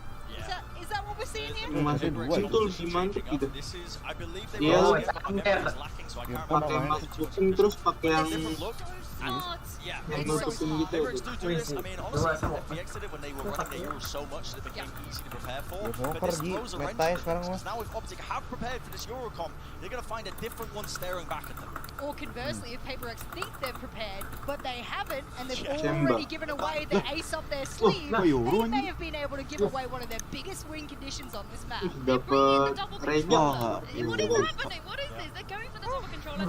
I: Is that what we're seeing here?
B: Masuk sentul si mantep gitu.
H: This is, I believe they
B: Iya,
H: were lacking, so I can't
B: pakai
H: remember.
B: masuk kuping terus pakai yang
H: Yeah,
B: yang nutupin gitu.
H: PRX do do this. I mean, honestly, FPX did it when they were running the Euros so much that it became easy to prepare for. But this throws a wrench in things, because now if Optic have prepared for this Eurocom, they're going to find a different one staring back at them.
I: Or conversely, if PRX think they're prepared, but they haven't, and they've
B: Chamber.
I: already given away their ace up their sleeve, they may have been able to give away one of their biggest win conditions on this map.
B: Dapat Reja.
G: What is happening? What is this? They're going for the double controller.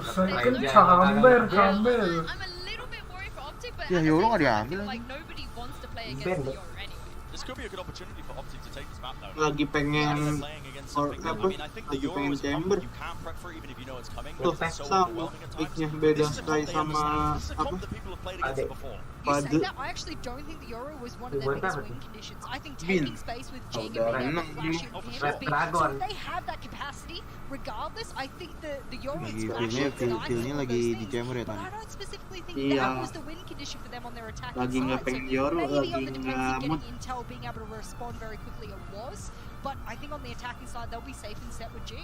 C: Sambil.
G: I'm a little bit worried for Optic, but
E: Ya,
G: at the
E: Euro
G: same
E: nggak
G: time, I
E: diambil
G: feel
E: lagi.
G: like nobody wants to play against the Euro anyway.
H: This could be a good opportunity for Optic to take this map though.
B: Lagi pengen
H: Playing against
B: or
H: something. I
B: apa?
H: mean, I think the
B: Lagi
H: Euro
B: pengen
H: is a comp
B: chamber.
H: you can't prep for even if you know it's coming.
B: Tuh,
H: But it's so
B: sama
H: overwhelming at times.
B: picknya beda
H: This is a
B: sekali
H: comp they
B: sama
H: understand. This is a
B: apa?
H: comp that people have played against it before.
I: You say
B: Padu.
I: that, I actually don't think the Euro was one of their biggest win conditions. I think taking space with Jacob
B: udah
I: being able
B: menang
I: to flash
B: ini.
I: in him has been, so if they have that capacity, regardless, I think the Euro
E: Lagi
I: flashes
E: feel-nya lagi di chamber ya
I: but
E: tadi.
I: I don't specifically think
B: Iya.
I: that was the win condition for them on their attacking
B: Lagi nggak
I: side.
B: pengen
I: So
B: Euro,
I: maybe
B: lagi
I: on the defensive
B: nggak
I: getting
B: mood.
I: intel, being able to respond very quickly, it was. But I think on the attacking side, they'll be safe and set with G.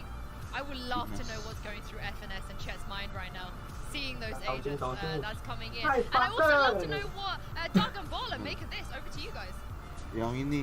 G: I would love to know what's going through FNS and Chet's mind right now, seeing those agents that's coming in. And I also love to know what Doug and Baller make of this. Over to you guys.
E: Yang ini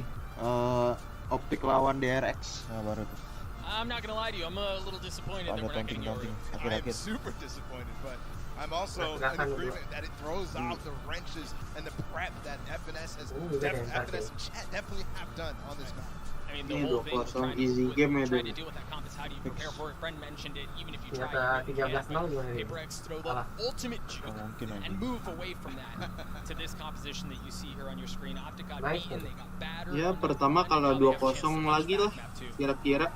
E: Optic lawan DRX. Nah, baru tuh.
A: I'm not gonna lie to you, I'm a little disappointed that
E: Ada
A: we're not getting Euro.
D: I'm
E: akhir-akhir.
D: super disappointed, but I'm also in agreement that it throws out the wrenches and the prep that FNS has FNS and Chat definitely have done on this map.
A: I mean, the
B: Ini
A: whole thing is
B: 2-0
A: trying
B: easy game ya
A: to
B: deh.
A: deal with that comp is how do you prepare for it. Friend mentioned it, even if you try,
F: Ternyata
A: you really can't.
F: 13-0 gimana nih?
A: PRX throw the ultimate juke
E: mungkin
A: and
E: aja.
A: move away from that to this composition that you see here on your screen. Optic got
F: Nice.
A: beaten, they got battered.
B: Ya
A: on
B: pertama
A: map one,
B: kalau
A: and now they have a chance
B: 2-0
A: to
B: lagi
A: finish
B: lah,
A: that map too.
B: kira-kira.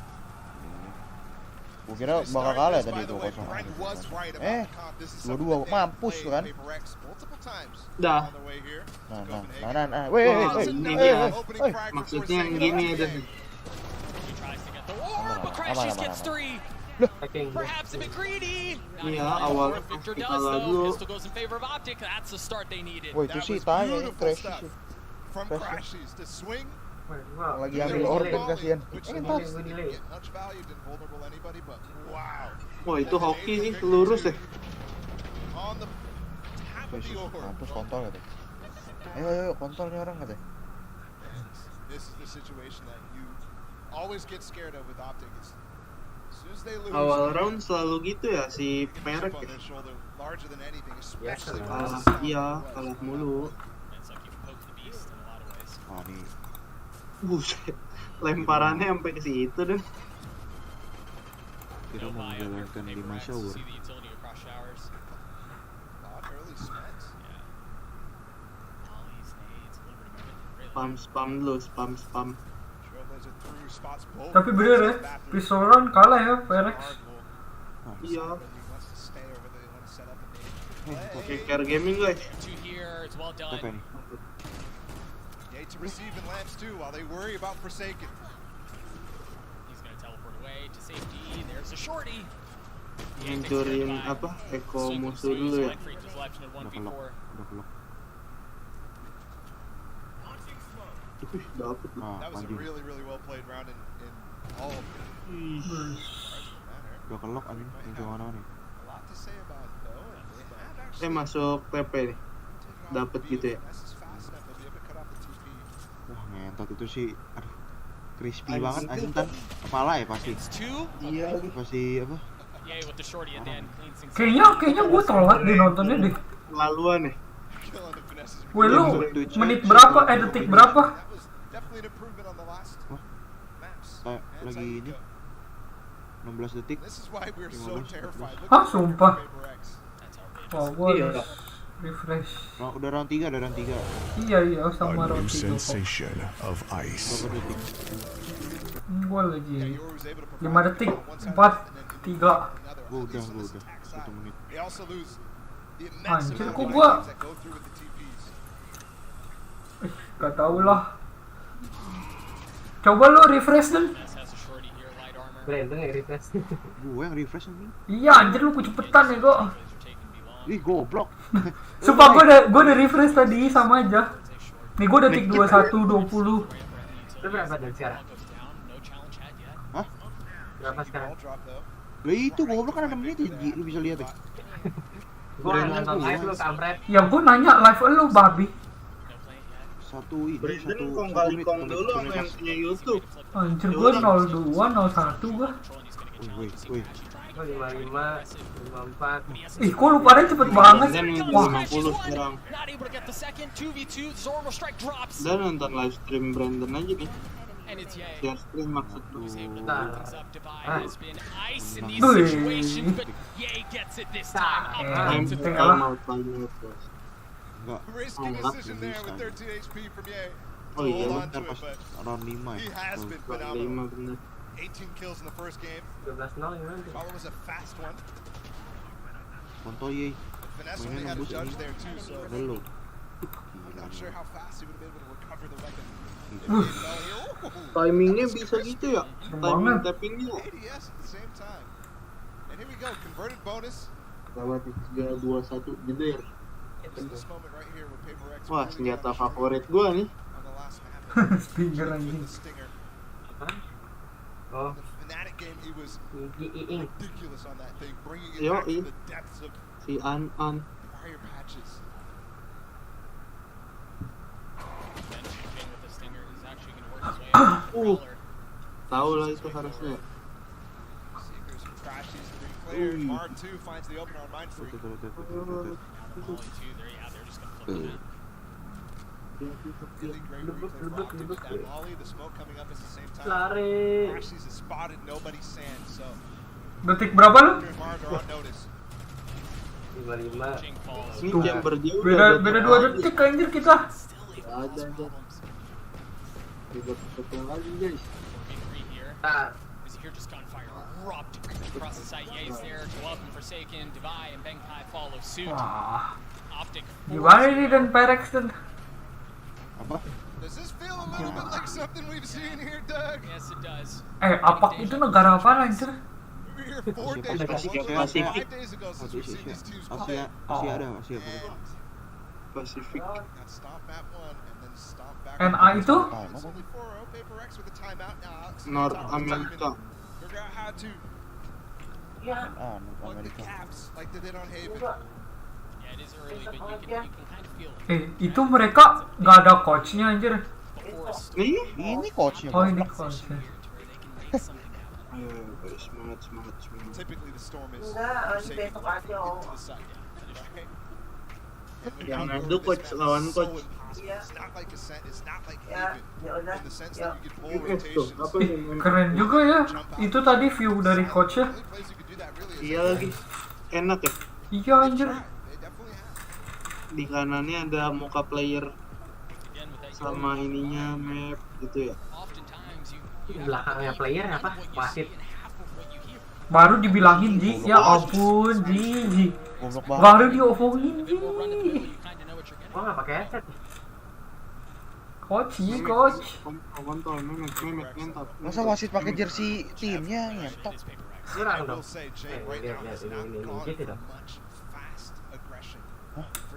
E: Gua kira bakal kalah tadi 2-0. Dua-dua mampus tuh kan.
B: Dah.
E: Nah. Weh.
B: Ini dia. Maksudnya yang gini ada.
A: He tries to get the orb, but Crashes gets three. Perhaps a bit greedy.
B: Iya, awal
A: Victor
B: kita
A: does though.
B: lalu.
A: Pistol goes in favor of Optic. That's the start they needed.
E: Woi, itu sih tanya ini Crash sih.
D: From Crashes to swing.
E: Lagi ambil order kasihan.
B: Wah, itu hoki sih, lurus ya.
E: Mampus kontol gitu. Ayo kontol nih orang katanya.
D: This is the situation that you always get scared of with Optic. As soon as they lose,
B: Awal round selalu gitu ya si PRX ya.
D: larger than anything, especially
B: Iya, kalah mulu.
A: It's like you've poked the beast in a lot of ways.
E: Wah, nih.
B: Buset, lemparannya sampai ke situ deh.
E: Kira mau menjalankan 5 shower.
A: See the utility across showers.
D: early smet.
A: Yeah. Volleys, nades, a little bit of everything, really.
B: Spam dulu, spam.
D: Trailblazer through spots both.
C: Tapi bener ya, pistol round kalah ya PRX.
B: Iya.
D: Wants to stay over there, want to set up a nade.
B: Oke, care gaming guys.
A: Two here, it's well
E: Apa
A: done.
E: nih?
D: Yay to receive in lamps too, while they worry about Forsaken.
A: He's gonna teleport away to safety. There's a shorty.
B: Ngancurin apa? Eko musuh dulu ya.
E: Udah kelok.
B: Dapet lah.
E: Nah,
D: That was a
E: maju.
D: really, really well played round in all of it.
E: Udah kelok anjing. Yang ke mana nih?
D: A lot to say about it though. They have actually
B: Masuk PP nih. Dapet gitu ya.
D: This is fast enough, they'll be able to cut off the TP.
E: Wah, ngentot itu sih. Aduh. Crispy banget anjing tan. Kepala ya pasti.
A: It's two.
B: Iya lagi.
E: Pasti apa?
A: Yay with the shorty at the end. Cleans things up.
C: Kayaknya gue telat deh nontonnya deh.
B: Laluan nih.
D: Killing the finesse is
C: Weh lu,
E: Twitch.
C: menit berapa? Detik berapa?
D: That was definitely an improvement on the last maps.
E: Kayak
D: And
E: lagi
D: that's how you
E: ini.
D: go.
E: 16 detik.
D: This is why we're so
E: 15.
D: terrified. Look
C: Hah,
D: at
C: sumpah?
D: PRX.
A: That's how it is.
C: Oh, gue
B: Iya.
C: harus refresh.
E: Nah, udah round 3.
C: Iya, sama
K: A new
C: roti kok.
K: sensation of ice.
E: Berapa detik?
C: Gol
D: Yeah,
C: lagi.
D: Yoru was able to
C: 5
D: provide
C: detik.
D: control on one side
C: 4,
D: and then
C: 3.
D: another,
E: Gua
D: at least on
E: udah
D: this attack
E: 1
D: side.
E: menit.
D: They also lose the immense
C: Anjir,
D: amount
C: kok
D: of
C: gua-
D: teams that go through with the TPs.
C: Gak tau lah. Coba lu refresh deh.
A: Ness has a shorty here, light armor.
F: Brandon yang refresh.
E: Gue yang refresh nih.
C: Iya anjir lu kecepetan ya kok.
A: Laser taking B long.
E: Ih, goblok.
C: Sumpah gua udah refresh tadi sama aja. Nih gua detik 21:20.
F: Itu berapa dan sekarang?
A: Goes down, no challenge had yet.
E: Hah?
F: Berapa sekarang?
D: Ball drop though.
E: Lah itu goblok kan 6 menit ya, Ji. Lu bisa lihat ya.
F: Gua nonton live lu kampret.
C: Ya gua nanya live lu babi.
A: No play yet.
E: Satu ini,
B: Brandon
E: satu
B: kong
E: satu
B: kali
E: menit,
B: kong
E: satu
B: dulu
E: menit
B: sama yang
E: pas.
B: punya YouTube.
C: Anjir gua 02, 01 gua.
E: Wih, wih.
F: Gua 55, 54.
C: Ih kok lu pada cepet banget.
B: Dan
C: Wah,
B: 50 sekarang.
A: Not able to get the second. 2v2. Zorro strike drops.
B: Dan nonton live stream Brandon aja nih.
A: And it's Ye.
B: Share screen maksud lu.
A: Who's able to
F: Nah.
A: look things up. Divide has been ice in these
C: Wih.
A: situations, but Ye gets it this time. Up
B: Time
A: to
C: Tengah
B: time
C: lah.
B: out, time out, bos.
E: Enggak.
D: Risky
B: Oh,
D: decision
E: that's
D: there with
E: the
D: 13 HP from Ye.
B: Oh iya,
D: Hold on
E: Bentar
D: to it,
E: pas
D: but
E: round 5
D: he
E: ya.
D: has been
B: 5
D: phenomenal.
B: bener.
D: 18 kills in the first game.
F: 12-0 gimana tuh?
D: Follow was a fast one.
E: Montoye.
D: Finesse
E: Mainnya
D: only had a
E: nembus
D: judge
E: ini.
D: there too, so
E: Ada lu.
D: I'm not sure how fast he would have been able to recover the weapon. If
E: Gila.
D: he fell here. Ooh.
B: Timingnya bisa gitu ya?
C: Serem
B: Timing
C: banget.
B: tappingnya.
D: ADS at the same time. And here we go, converted bonus.
B: Lewat 3-2-1 gitu ya.
D: This is this moment right here where Paper X
B: Wah,
D: really
B: senjata
D: got on
B: favorit gua nih.
D: the last map.
C: Stinger
D: With
C: anjing.
D: the stinger.
F: Oh,
D: The Fnatic game, he was
F: Iing.
D: ridiculous on that thing, bringing it
B: Yo,
D: back to
B: iya.
D: the depths of
B: Si An.
D: prior patches.
A: Then Jing with the stinger is actually going to work his way up. Crawler.
B: Tahu lah itu harusnya.
D: Seekers from Crashies, 3 players. Mar 2 finds the opener on Mind Freak.
A: Now the Molly too. There, yeah, they're just going to flip the map.
D: Really great replay for Optic with that Molly. The smoke coming up at the same time.
F: Lari.
D: Crashies is spotted, nobody's sand, so
C: Detik berapa lu?
D: Victor and Mars are on notice.
F: 55.
A: Jing follows.
B: Ini
C: Tuh.
B: chamber dia udah
C: Beda
B: ada
C: beda 2
B: lagi.
C: detik anjir kita.
A: Still able to
B: Ada,
A: cause
B: ada.
A: problems.
B: Juga ketemu lagi guys.
A: 4v3 here.
F: Ah,
A: As you hear just gunfire erupt across the site. Ye's there, Glove and Forsaken, Divai and Benkai follow suit.
C: Wah,
A: Optic
C: gimana ini dan PRX dan?
E: Apa?
D: Does this feel a little bit like something we've seen here, Doug?
A: Yes, it does.
C: Apak itu negara apa anjir?
D: We were here 4 days ago.
B: Pacific,
D: When was it?
B: Pacific.
D: 5 days ago since we've seen these teams play.
E: Asia, Asia ada, Asia
D: And
E: pokoknya.
B: Pacific.
D: got stopped map 1 and then stopped back.
C: NA itu?
D: It's only 4-0. Paper X with a timeout now.
B: North America.
D: Figure out how to
E: Ah,
D: plug the
E: Amerika.
D: caps like they did on Haven.
A: Yeah, it is early, but you can kind of feel it.
C: Itu mereka nggak ada coachnya anjir.
A: The force
B: Nih,
E: Ini coachnya.
C: Oh ini
E: goblok.
C: coachnya.
A: here to where they can make something happen.
B: ayo guys, semangat.
D: Typically the storm is forsaken into the side. Right? And when
B: Yang
D: you
B: ngadu
D: go this
B: coach
D: map,
B: lawan
D: it's so
B: coach.
D: impossible. It's not like Ascent, it's not like Haven. In the sense that you get pull
B: US tuh,
D: rotations.
B: apa nih?
C: Keren juga ya. Itu tadi view dari coachnya.
D: The only place you could do that really is
B: Iya lagi. Enak ya.
C: Iya anjir.
D: They definitely have.
B: Di kanannya ada muka player
A: Again, with that
B: sama ininya map gitu ya.
A: oftentimes you
F: belakangnya player apa? Wasit.
A: and half of what you hear.
C: Baru dibilangin Ji, ya ampun Ji.
E: Goblok banget.
C: Baru diomongin Ji.
A: It will run in the middle, you kind of know what you're getting.
F: Oh, nggak pakai headset.
C: Coach Ji, coach.
B: Kontol, memek mantap.
E: Masa wasit pakai jersey timnya ngentot.
A: It is Paper X.
F: Kurang
D: I will
F: dong.
D: say, Jay, right
F: lihat,
D: now has
F: lihat,
D: not
F: ini
D: gone
F: gitu
D: for
F: dong.
D: much fast aggression.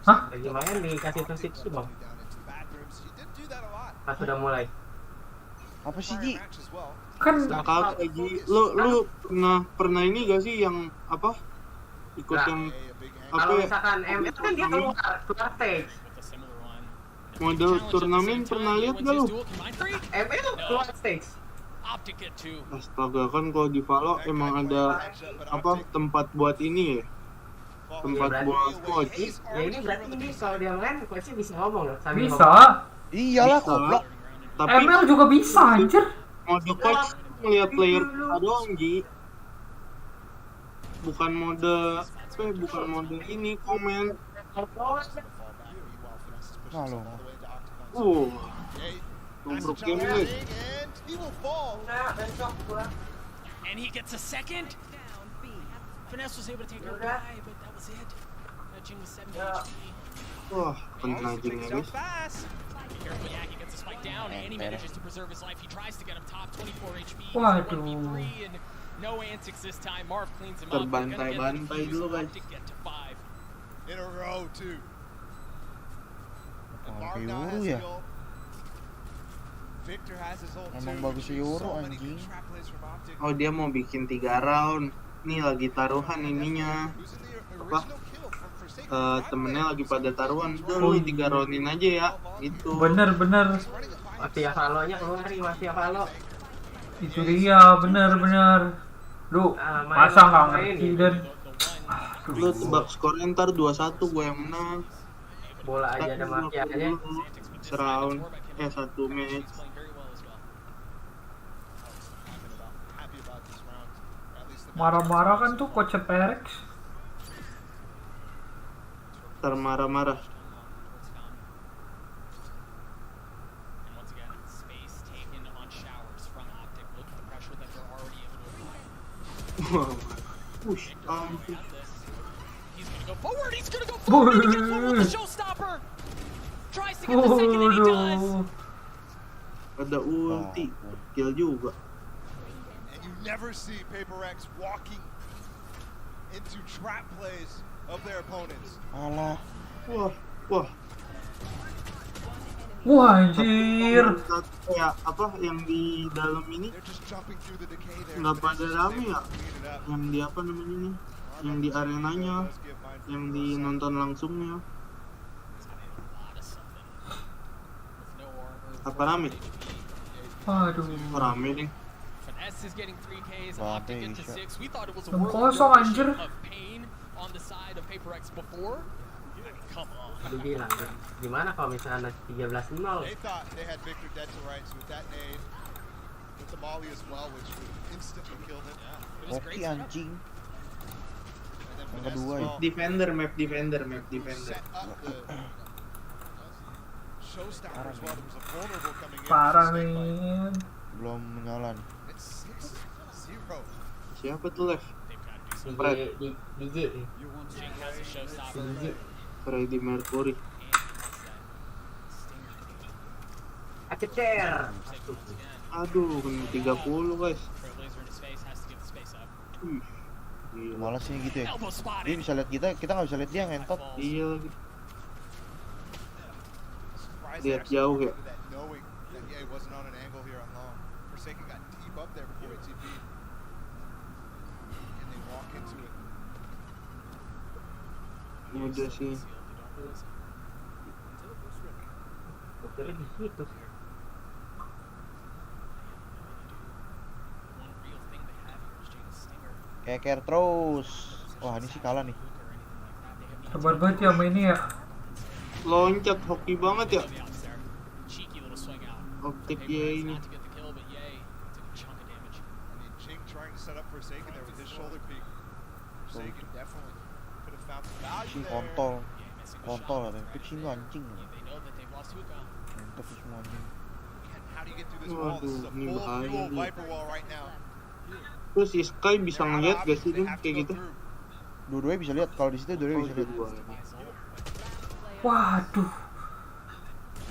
C: Hah?
F: Lagi main dikasih terus itu bang.
D: Down into the bathrooms. He did do that a lot.
F: Pas sudah mulai.
E: Apa sih,
D: Prior
E: Ji?
D: match as well.
C: Kan
B: Nakal lagi. Lu pernah ini gak sih yang apa? Ikut
F: Nah.
B: yang
D: A big hang.
B: Apa
F: Kalau
B: ya?
F: misalkan M itu kan dia keluar stage.
A: With a similar one.
B: model turnamen pernah lihat gak lu?
F: M itu keluar stage.
A: Optic get 2.
B: Astaga, kan kalau di Valo emang ada apa tempat buat ini ya? Tempat
F: Iya,
B: buat coach.
F: Ya ini berarti ini kalau dia main coachnya bisa ngomong loh. sambil
C: bisa.
E: Iyalah,
B: Bisa.
E: goblok.
B: Tapi
C: ML juga bisa anjir.
B: mode coach ngeliat player doang, Ji. Bukan mode bukan mode ini komen.
E: Nah, lo.
B: Tubruk game nih.
D: He will fall.
A: And he gets a second. Finesse was able to take her by, but that was it. Jing was 70 HP.
K: Wah, kena
D: Takes
K: jingnya
D: out
K: guys.
D: fast.
A: Careful, yeah, he gets the spike down, and he manages to preserve his life. He tries to get him top 24 HP.
C: Waduh.
A: 1v3, and no antics this time. Marv cleans him up.
K: Terbantai-bantai dulu guys.
A: Get to 5.
D: In a row, too. And Marv
E: Kayak
D: now
E: Euro
D: has
E: ya.
D: the ult. Victor has his ult
E: Emang
D: too.
E: bagus
D: We've seen
E: Euro,
D: so many
E: anjing.
D: good trap plays from Optic.
K: Oh dia mau bikin 3 round. Nih lagi taruhan ininya.
D: Losing the
K: Apa?
D: original kill from Forsaken.
K: Temennya lagi pada taruhan. Udah lu 3 roundin aja ya. Gitu.
C: Bener.
F: Masih Avalo-nya keluarin, masih Avalo.
C: Itu dia, bener. Lu masa nggak ngerti dan
K: Lu tebak skornya ntar 2-1 gue yang menang.
F: Bola aja ada mafianya.
K: Seround. 1 match.
C: marah-marah kan tuh coach PRX.
K: Termarah-marah. Push, ampun.
A: He's gonna go forward. He's gonna go forward. He gets one with the showstopper. Tries to get the second, and he does.
K: Ada ulti, kill juga.
D: And you never see PRX walking into trap plays of their opponents.
E: Alah.
K: Wah.
C: Wah anjir.
K: Ya apa yang di dalam ini
D: They're just jumping through the decay there.
K: nggak pada rame ya? Yang di apa namanya nih? Yang di arenanya, yang di nonton langsungnya. Apa rame?
C: Aduh.
K: Rame nih.
A: Finesse is getting 3Ks.
E: Wah,
A: Optic into
E: bisa.
A: 6. We thought it was a
C: Enam
A: world
C: kosong, anjir.
A: of pain on the side of PRX before. I mean, come on.
F: Lu bilang gimana kalau misalnya 13-0?
D: They thought they had Victor dead to rights with that nade, with the molly as well, which would instantly kill him.
A: It was
E: Oke
A: great setup.
E: anjing.
D: And then
E: Yang
D: Finesse
E: kedua
D: as
E: ya.
D: well,
K: Map defender.
D: who set up the showstopper as well. There was a vulnerable coming in.
C: Parah
D: with the snake bite.
C: nih.
E: Belum menyala nih.
D: It's 6-0.
K: Siapa tuh Lev?
A: They've got to do something.
F: DJ.
A: Jing has a showstopper.
F: DJ.
K: Freddie Mercury.
F: Acecer.
K: Aduh, kena 30 guys.
A: Trailblazer in his face has to give the space up.
K: Gila.
E: Malas sih gitu ya.
A: Elbow
E: Dia
A: spotted.
E: bisa lihat kita nggak bisa lihat dia ngentot.
K: Iya lagi.
D: Surprised
K: Lihat
D: they actually
K: jauh ya.
D: did that, knowing that he wasn't on an angle here on long. Forsaken got deep up there before he TP'd. And they walk into it.
K: Udah sih.
F: Dokternya di situ.
E: Keker terus. Wah ini sih kalah nih.
C: Sabar banget ya mainnya ya.
K: Loncat hoki banget ya.
A: Cheeky little swing out.
K: Optik
A: PRX
K: ya ini.
A: not to get the kill, but Ye took a chunk of damage.
D: I mean, Jing trying to set up Forsaken there with his shoulder peek. Forsaken definitely could have found the value
E: Si
D: there.
E: kontol.
A: Ye missing a
E: Kontol
A: shot.
E: katanya. Pitching lu anjing.
A: They know that they've lost Hookah.
E: Ngentot tuh semua anjing.
D: Again, how do you get through this wall? This is a
K: Waduh, ini
D: full
K: bahaya
D: fuel
K: nih.
D: Viper wall right now.
K: Terus si Sky bisa
D: They're out of
K: ngeliat gak
D: options,
K: sih
D: they
K: Dun?
D: have to
K: Kayak
D: go
K: gitu?
D: through.
E: Dua-duanya bisa lihat. Kalau di situ dua-duanya
K: Oh,
E: bisa lihat.
K: dua.
C: Waduh.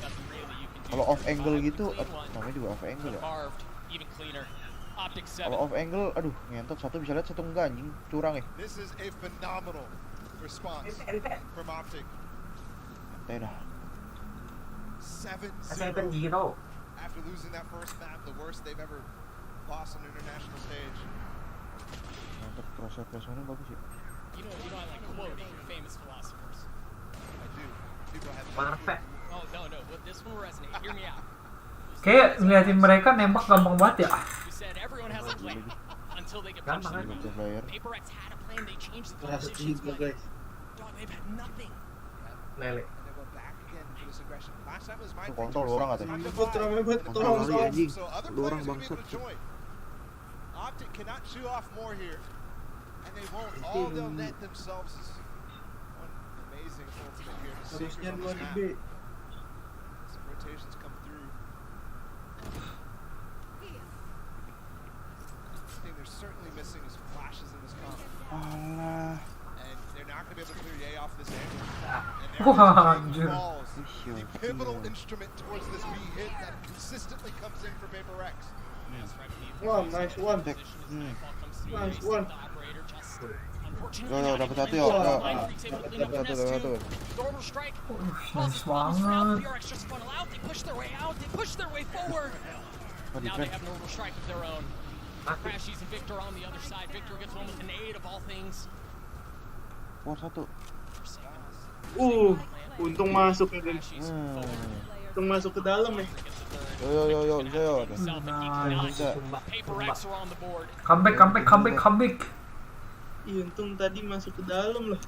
A: Nothing really you can do.
E: Kalau off angle gitu, namanya juga off angle ya.
A: Carved, even cleaner. Optic 7.
E: Kalau off angle, aduh ngentot satu bisa lihat satu enggak anjing. Curang ya.
D: This is a phenomenal response from Optic.
E: Santai dah.
D: 7-0
F: 0.
D: after losing that first map, the worst they've ever lost on an international stage.
E: Ngentot crosshair placementnya bagus ya.
A: You know, I like quoting famous philosophers.
D: I do. People have
F: Perfect.
A: Oh, no, but this one will resonate. Hear me out.
C: Kayak ngeliatin mereka nembak gampang banget ya.
A: You said everyone has a plan until they get punched
F: Gampang
A: in the
F: kan?
E: Multi
A: mouth.
E: player.
A: PRX had a plan, they changed the
K: Rasa
A: conditions,
K: juga
A: but
K: guys.
A: dog, they've had nothing.
F: Lele.
D: and they went back again for this aggression. Last time was my
E: Tuh kontol lu orang katanya.
K: Rame banget,
E: Kontol
K: tolong
E: lu
K: tolong.
E: anjing.
D: So other
K: Lu orang
D: players are gonna be able
K: bangsat.
D: to join. Optic cannot chew off more here, and they won't. All they'll net themselves is one amazing ultimate here to secret
K: Harusnya
D: on
K: 2
D: this map.
K: B.
D: Some rotations come through. certainly missing his flashes in this comp.
E: Alah.
D: And they're not going to be able to clear Ye off this angle.
C: Wah,
D: And
C: anjir.
D: there falls. The pivotal instrument towards this B hit that consistently comes in for PRX.
K: Wah, nice one. Nice one.
E: Yo, dapat satu yo. Dapat satu.
A: Orbital strike.
C: Nice banget.
A: PRX just funnel out. They push their way out. They push their way forward. Now they have an orbital strike of their own. Crashies and Victor on the other side. Victor gets one with an 8 of all things.
E: War satu.
K: Untung masuk ya, guys. Untung masuk ke dalam ya.
E: Yo, bisa yo.
C: Nice.
A: PRX are on the board.
C: Comeback.
K: Iya, untung tadi masuk ke dalam loh.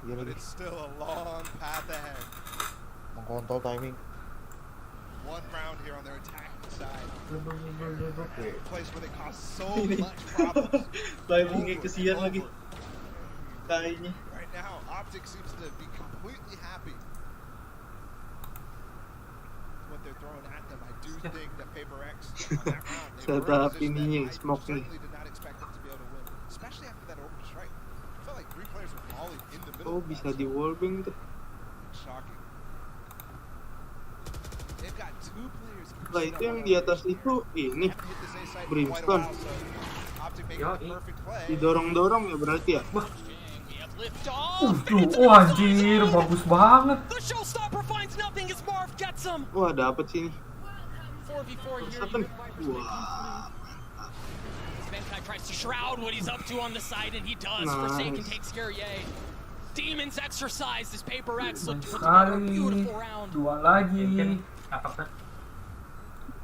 D: But it's still a long path ahead.
E: Mengkontrol timing.
D: One round here on their attacking side. A place where they cause so much problems.
K: Timingnya kesian lagi. Kayaknya.
D: Right now, OPTIC seems to be completely happy with what they're throwing at them. I do think that PRX on that round, they were in a position that I certainly did not expect them to be able to win, especially after that orbital strike. I felt like 3 players were falling in the middle.
K: Oh, bisa di wallbang tuh.
D: Shocking. They've got 2 players.
K: Lah itu yang di atas itu ini Brimstone. Didorong-dorong ya berarti ya.
C: Anjir, bagus banget.
K: Wah, dapet sini.
A: Wah. Tries to shroud what he's up to on the side, and he does. Forsaken takes care of Ye. Demons exercise this PRX. Look to a beautiful round.
C: 2 lagi.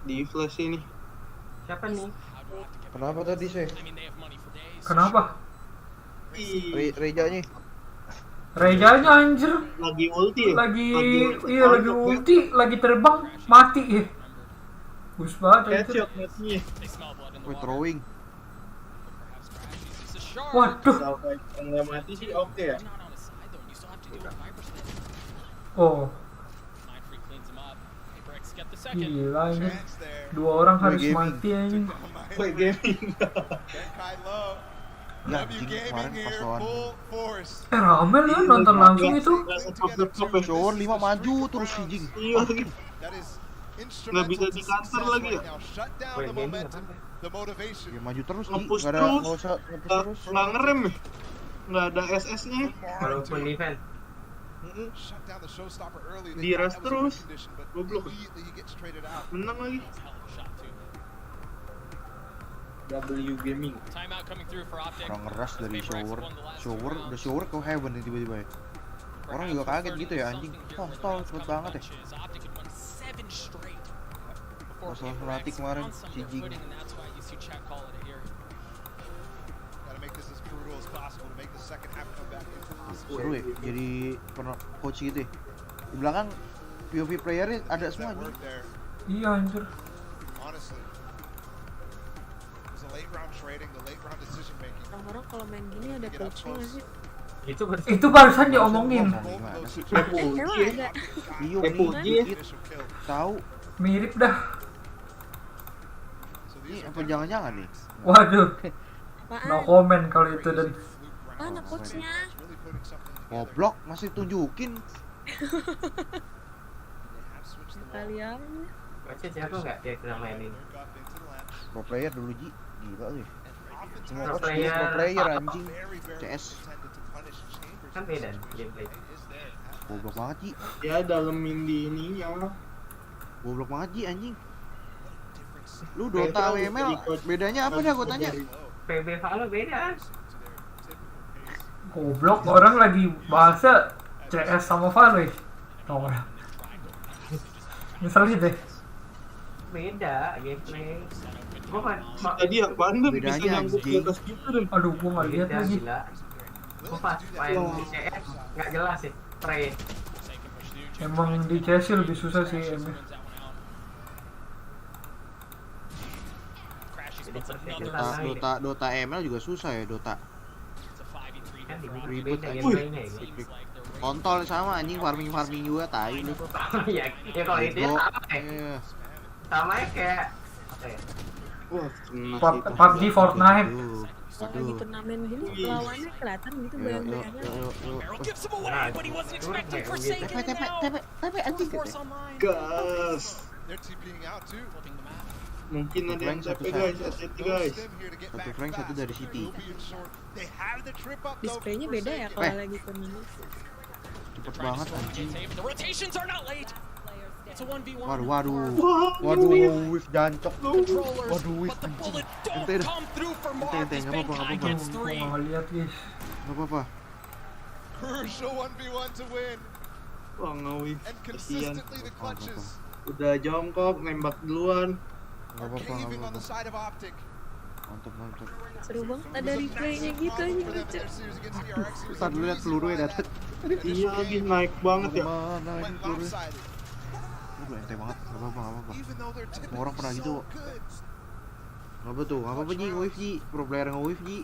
K: Di flash ini.
F: Siapa nih?
E: Kenapa tadi sih?
C: Kenapa?
K: Rejanya
C: anjir.
K: Lagi ulti ya?
C: Lagi ulti, lagi terbang, mati ya. Bagus banget anjir.
K: Headshot matinya.
E: Throwing.
C: Waduh.
K: Sampai nggak mati sih oke ya.
C: Oh. Gila ini. 2 orang harus mati anjing.
K: Play gaming.
E: Ya, kemarin pas lawan.
C: Rame ya nonton langsung itu.
E: Shower 5 maju terus si Jing.
K: Iya lagi. Nggak bisa di counter lagi ya.
E: Ya maju terus nih,
K: nge-push
E: nggak usah nge-push terus.
K: Nggak ngerem ya. Nggak ada SS-nya.
F: Walaupun defense.
K: Di rush terus. Goblok. Menang lagi. W Gaming.
E: Orang ngeras dari shower ke heaven nih tiba-tiba ya. Orang juga kaget gitu ya anjing. Stall cepet banget ya. Pas lawan Fnatic kemarin si Jing. Seru ya jadi coach gitu ya. Di belakang POV playernya ada semua nih.
C: Iya anjir.
L: Orang-orang kalau main gini ada coachnya nggak sih?
C: Itu barusan diomongin.
E: Gimana sih?
L: Emang ada?
E: Iya, tahu.
C: Mirip dah.
E: Ini apa jangan-jangan nih?
C: Waduh. No comment kalau itu dan.
L: Mana coachnya?
E: Goblok masih tunjukin.
L: Kalian.
F: Coachnya siapa nggak dia pernah main ini?
E: Pro player dulu Ji, gila nih. Semua
F: Pro
E: coach dia pro player anjing. CS.
F: Kan beda gameplay.
E: Goblok banget Ji.
K: Ya dalemin di ininya.
E: Goblok banget Ji anjing. Lu Dota WML bedanya apa nih aku tanya?
F: PB Valo beda.
C: Goblok, orang lagi bahasa CS sama Valo ya. Tau gak? Misalnya deh.
F: Beda gameplay. Gua kan
K: tadi apaan tuh bisa
E: bedanya
K: nyangkut di
E: anjing.
K: atas gitu dan.
C: Aduh, gua nggak lihat lagi.
F: Gua pas main di CS nggak jelas sih. Spray.
C: Emang di CS sih lebih susah sih emang.
E: Dota ML juga susah ya Dota.
F: Kan
E: Ribet
F: beda
E: aja.
F: gameplaynya ya.
E: Kontol sama anjing farming juga tai lu.
F: Ya kalau itu ya sama ya.
E: Iya.
F: Sama ya kayak apa ya?
K: Wah, kena sih itu.
C: PUBG Fortnite.
L: Kalau lagi turnamen gini lawannya kelihatan gitu bayang-bayangnya.
F: Nah,
L: Tapi anjing gitu.
K: Gas. Mungkin ada yang
E: Satu
K: TP guys, hati-hati guys.
E: Satu Frank, satu dari City.
L: Displaynya beda ya kalau lagi turnamen.
E: Cepet banget anjing.
A: The rotations are not late. It's a 1v1.
E: Waduh, whiff jancok.
A: Controllers,
E: Waduh, whiff
A: but the
E: anjing.
A: bullet
E: Ente
A: don't
E: dah.
A: come through for Mark
E: Ente,
A: as
E: nggak apa-apa,
A: Benkai
E: nggak
A: gets
C: Gua
A: 3.
C: nggak lihat guys.
E: Gak apa-apa.
D: Crucial 1v1 to win.
K: Wah, nge-whiff.
D: And
K: Kasian.
D: consistently the clutches
K: Udah jongkok, nembak duluan.
E: Gak
D: are
E: apa-apa,
D: caving on the
E: gak apa-apa.
D: side of OPTIC.
E: Mantap, mantap.
L: Seru banget ada replaynya gitu anjing lucu.
E: Ntar dulu liat pelurunya dateng.
K: Iya lagi naik banget ya.
E: Mana ini pelurunya? Aduh, ente banget. Gak apa-apa, gak apa-apa. Semua orang pernah gitu. Gak apa tuh, gak apa-apa Ji, nge-whiff Ji. Pro player nge-whiff Ji.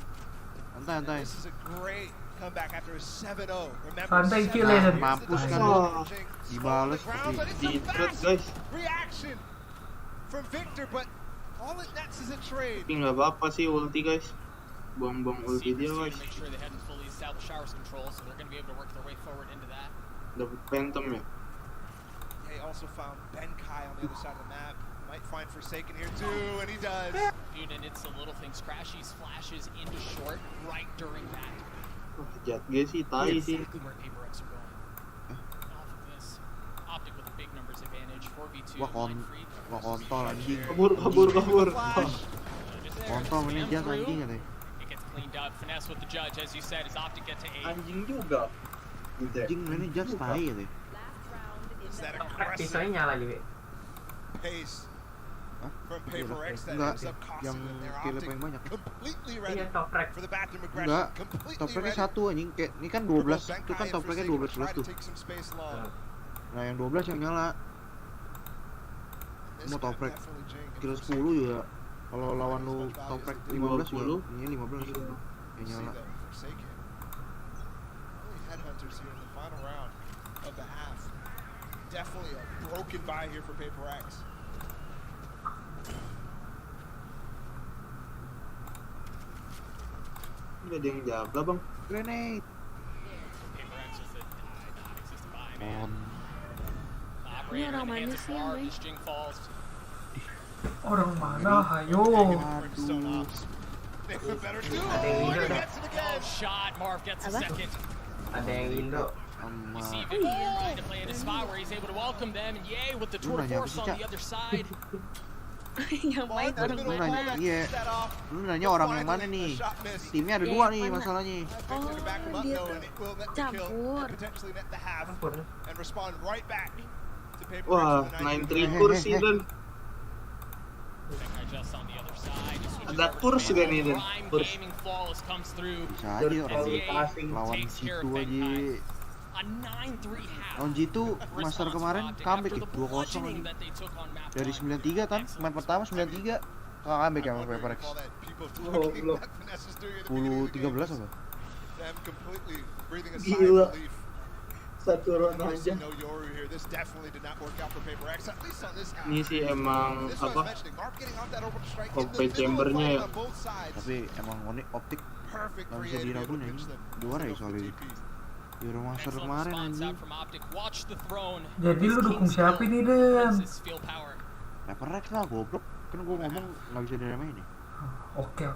E: Santai, santai.
D: This is a great comeback after a 7-0. Remember,
C: Santai,
D: 7-0
C: Cile.
E: Mampus kan
K: Wah.
E: lu. Dibales
K: Di thread guys.
D: reaction from Victor, but all it nets is a trade.
K: Tapi nggak apa-apa sih ulti guys. Buang-buang ulti dia guys.
A: Make sure they hadn't fully established showers control, so they're going to be able to work their way forward into that.
K: Dapat phantom ya.
D: They also found Benkai on the other side of the map. Might find Forsaken here too, and he does.
A: Dude, and it's the little things. Crashies flashes into short right during that.
K: Wah, jat guys sih, tai sih.
A: Exactly where PRX are going. Off of this, OPTIC with a big numbers advantage. 4v2.
E: Wah kontol anjing.
K: Kabur.
E: Kontol ini jas anjing katanya.
A: It gets cleaned up. Finesse with the judge, as you said, as OPTIC get to 8.
K: Anjing juga.
E: Anjing ini jas tai katanya.
D: Is that
F: pisaunya nyala juga.
D: pace from PRX that
E: Enggak,
D: ends up costing
E: yang
D: them their
E: kill
D: OPTIC
E: paling banyak.
D: completely ready
F: Iya, top rack.
D: for the bathroom
E: Enggak,
D: aggression. Completely
E: top racknya
D: ready.
E: 1 anjing. Kayak ini kan 12, itu kan top racknya 12 tuh.
D: Take some space long.
E: Nah yang 12 yang nyala.
D: This
E: Mau top
D: map
E: rack
D: definitely jinx.
E: kill 10 juga. Kalau lawan lu top rack 15 juga. Ini 15 yang
D: See
E: nyala.
D: though, Forsaken. Only headhunters here in the final round of the half. Definitely a broken buy here for PRX.
K: Nggak ada yang jaga bang.
E: Grenade.
A: PRX is a non-existent buy,
E: On.
A: man.
L: Ini orang mana sih yang main?
A: This Jing falls.
C: Orang mana? Hayo.
E: Aduh.
D: They were better too.
F: Ada yang
D: Oh,
F: Indo
D: he
F: dah.
D: gets it again.
A: Shot. Marv gets a
L: Apa?
A: second.
F: Ada yang Indo.
E: Sama
A: You see Vivian trying to play in a spot where he's able to welcome them, and yay with the tour de
E: nanya apa
A: force
E: sih,
A: on
E: Cak?
A: the other side.
L: Yang main
D: Ball
L: orang
D: has been
E: Lu
L: mana?
E: nanya,
D: away.
E: iya.
D: Set off.
E: Lu nanya orang yang mana
D: Finally,
E: nih?
D: a shot miss.
E: Timnya ada
L: Ya,
E: 2
L: yang
E: nih
L: mana?
E: masalahnya.
D: Victor to back him up
L: dia
D: though,
L: tuh
D: and it will net the kill
L: campur.
D: and potentially net the half
F: Campur.
D: and respond right back to PRX.
K: Wah,
D: with a
K: 9-3
E: Hehehe.
K: kursi dan
A: Benkai just on the other side. He switches
K: ada
A: over
K: kurs
A: to
K: juga nih dan.
A: Prime
K: Kurs.
A: Gaming Flawless comes through.
E: Bisa aja orang
K: passing.
E: lawan
A: Takes care
E: situ
A: of
E: aja.
A: Benkai. A 9-3 half.
E: Lawan Jitu master kemarin comeback ya 2-0 anjing. Dari 93 kan, main pertama 93 comeback ya sama PRX.
K: Oh, belum.
E: 10-13 apa?
D: Them completely breathing a sigh
K: Gila.
D: of relief.
K: Satu round
D: Obviously
K: aja.
D: no Yoru here. This definitely did not work out for PRX, at least on this half.
K: Ini sih emang
D: This was
K: apa?
D: mentioning, Mark getting off that overhead strike in
K: OP
D: the middle of
K: chambernya
D: fight
K: ya.
D: on both sides.
E: Tapi emang OPTIC
D: Perfect
E: nggak bisa
D: creative to be able
E: diraguin
D: to
E: anjing.
D: pinch them.
E: Juara ya
D: Off the
E: soalnya.
D: TPs.
E: Euro Master
A: Excellent
E: kemarin
A: response
E: anjing.
A: out from OPTIC. Watch the throne.
C: Jadi lu
A: This
C: dukung
A: King
C: siapa
A: still
C: nih, Dan?
A: has his field power.
E: PRX lah goblok. Kan gua ngomong nggak bisa diremehin nih.
C: Oke.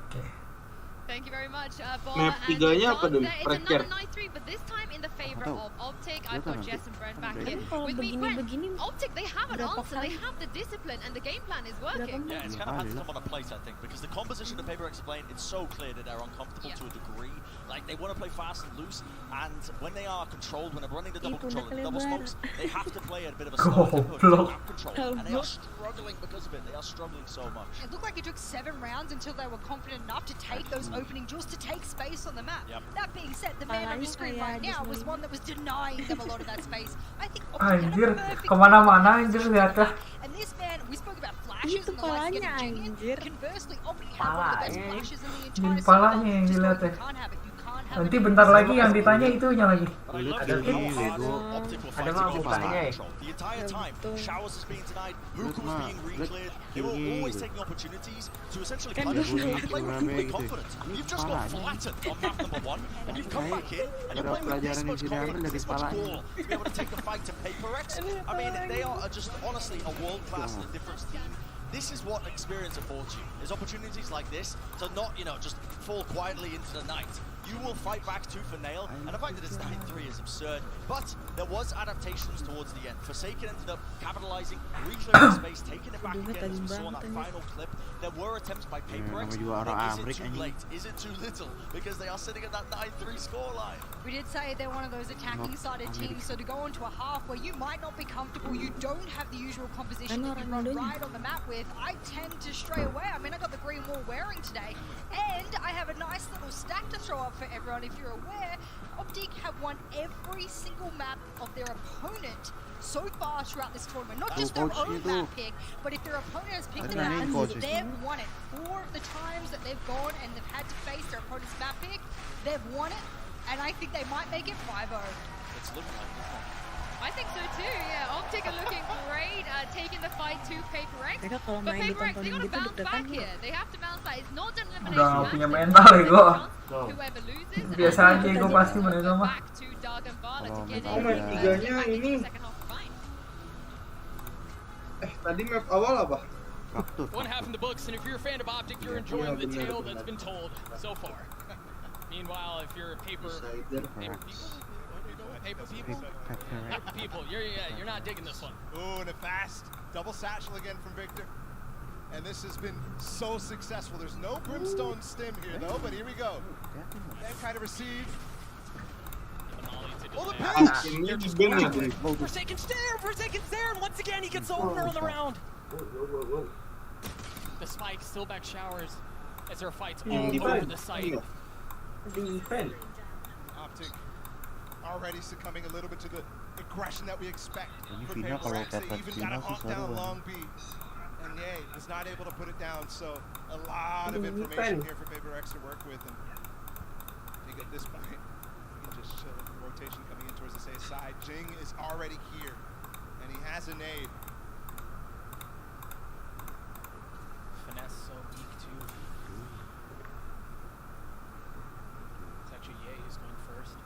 G: Thank you very much, Bola.
K: Map
G: And
K: tiganya apa
G: Don
K: dong?
G: there, it's
K: Fracture.
G: another 9-3, but this time in the favor
E: tahu.
G: of OPTIC.
E: Nggak
G: I've
E: tahu
G: got
E: nanti.
G: Jess and Brent back
E: Kan
G: here.
L: Tapi kalau
G: With me, Brent,
L: begini-begini
G: OPTIC, they have an
L: berapa
G: answer, they
L: kali?
G: have the discipline, and the game plan is
L: Berapa
G: working.
L: menit?
H: Yeah, it's kind of had to come on a plate, I think, because the composition of PRX are playing, it's so clear that they're uncomfortable
G: Yeah.
H: to a degree. Like, they want to play fast and loose, and when they are controlled, when they're running the double
L: Itu
H: control and the
L: udah
H: double
L: kelebar.
H: smokes, they have to play at a bit of a slower tempo to
C: Goblok.
H: grab control, and they are struggling because of it. They are struggling so much.
I: It looked like it took 7 rounds until they were confident enough to take those opening jewels, to take space on the map.
H: Yep.
I: That being said, the man on the
L: Palanya
I: screen
L: kayak
I: right now was
L: Disney.
I: one that was denying them a lot of that space. I think OPTIC had a
C: Anjir,
I: perfect
C: kemana-mana anjir lihatnya.
I: And this man, we spoke about flashes
L: Itu
I: and the likes of
L: palanya,
I: getting jinging.
L: anjir.
I: Conversely, OPTIC had one of the best
F: Palanya.
I: flashes in the
C: Jadi
I: entire
C: palanya
I: season.
C: yang
I: Just
C: dilihat
I: know
C: ya.
I: you can't have it. You can't
C: Nanti bentar lagi yang ditanya itunya lagi.
F: Ada mah mukanya ya.
H: The entire time, showers is being denied, Muku is being re-cleared. They were always taking opportunities to essentially punish you and play with complete confidence. You've just got flattened on map number 1, and you've come back in, and you're playing with this much confidence, this much ball, to be able to take the fight to PRX. I mean, they are just honestly a world-class and difference team. This is what experience affords you, is opportunities like this to not, just fall quietly into the night. You will fight back tooth and nail, and the fact that it's 9-3 is absurd, but there was adaptations towards the end. Forsaken ended up capitalizing, reclearing space, taking it back again as we saw in that final clip. There were attempts by PRX, but is it too late? Is it too little? Because they are sitting at that 9-3 scoreline.
I: We did say they're one of those attacking-sided teams, so to go into a half where you might not be comfortable, you don't have the usual composition that you run right on the map with, I tend to stray away. I mean, I got the green wall wearing today, and I have a nice little stack to throw up for everyone. If you're aware, OPTIC have won every single map of their opponent so far throughout this tournament. Not just their own map pick, but if their opponent has picked a map, they've won it. 4 of the times that they've gone and they've had to face their opponent's map pick, they've won it, and I think they might make it 5-0.
H: It's looking like it, isn't it?
G: I think so too, yeah. OPTIC are looking great at taking the fight to PRX. But PRX, they gotta bounce back here. They have to bounce back. It's not an elimination match.
C: Punya mental ego.
G: Whoever loses,
C: Biasa aja ego pasti mereka mah.
G: back to Dark and Violet to get
K: Oh, map tiganya ini. Tadi map awal apa?
A: One half in the books, and if you're a fan of OPTIC, you're enjoying the tale that's been told so far. Meanwhile, if you're a paper people, you're not digging this one.
D: Ooh, and a fast double satchel again from Victor. And this has been so successful. There's no brimstone stim here though, but here we go. That kind of receive. Oh, the pinch!
A: Forsaken stare, and once again he gets the opener on the round. The spike, still back showers, as there are fights all over the site.
D: OPTIC already succumbing a little bit to the aggression that we expect from PRX. They even got a hawk down Long B. And Ye was not able to put it down, so a lot of information here for PRX to work with. And I think at this point, you can just chill with the rotation coming in towards the safe side. Jing is already here, and he has a nade.
A: Finesse so weak too. It's actually Ye who's going first.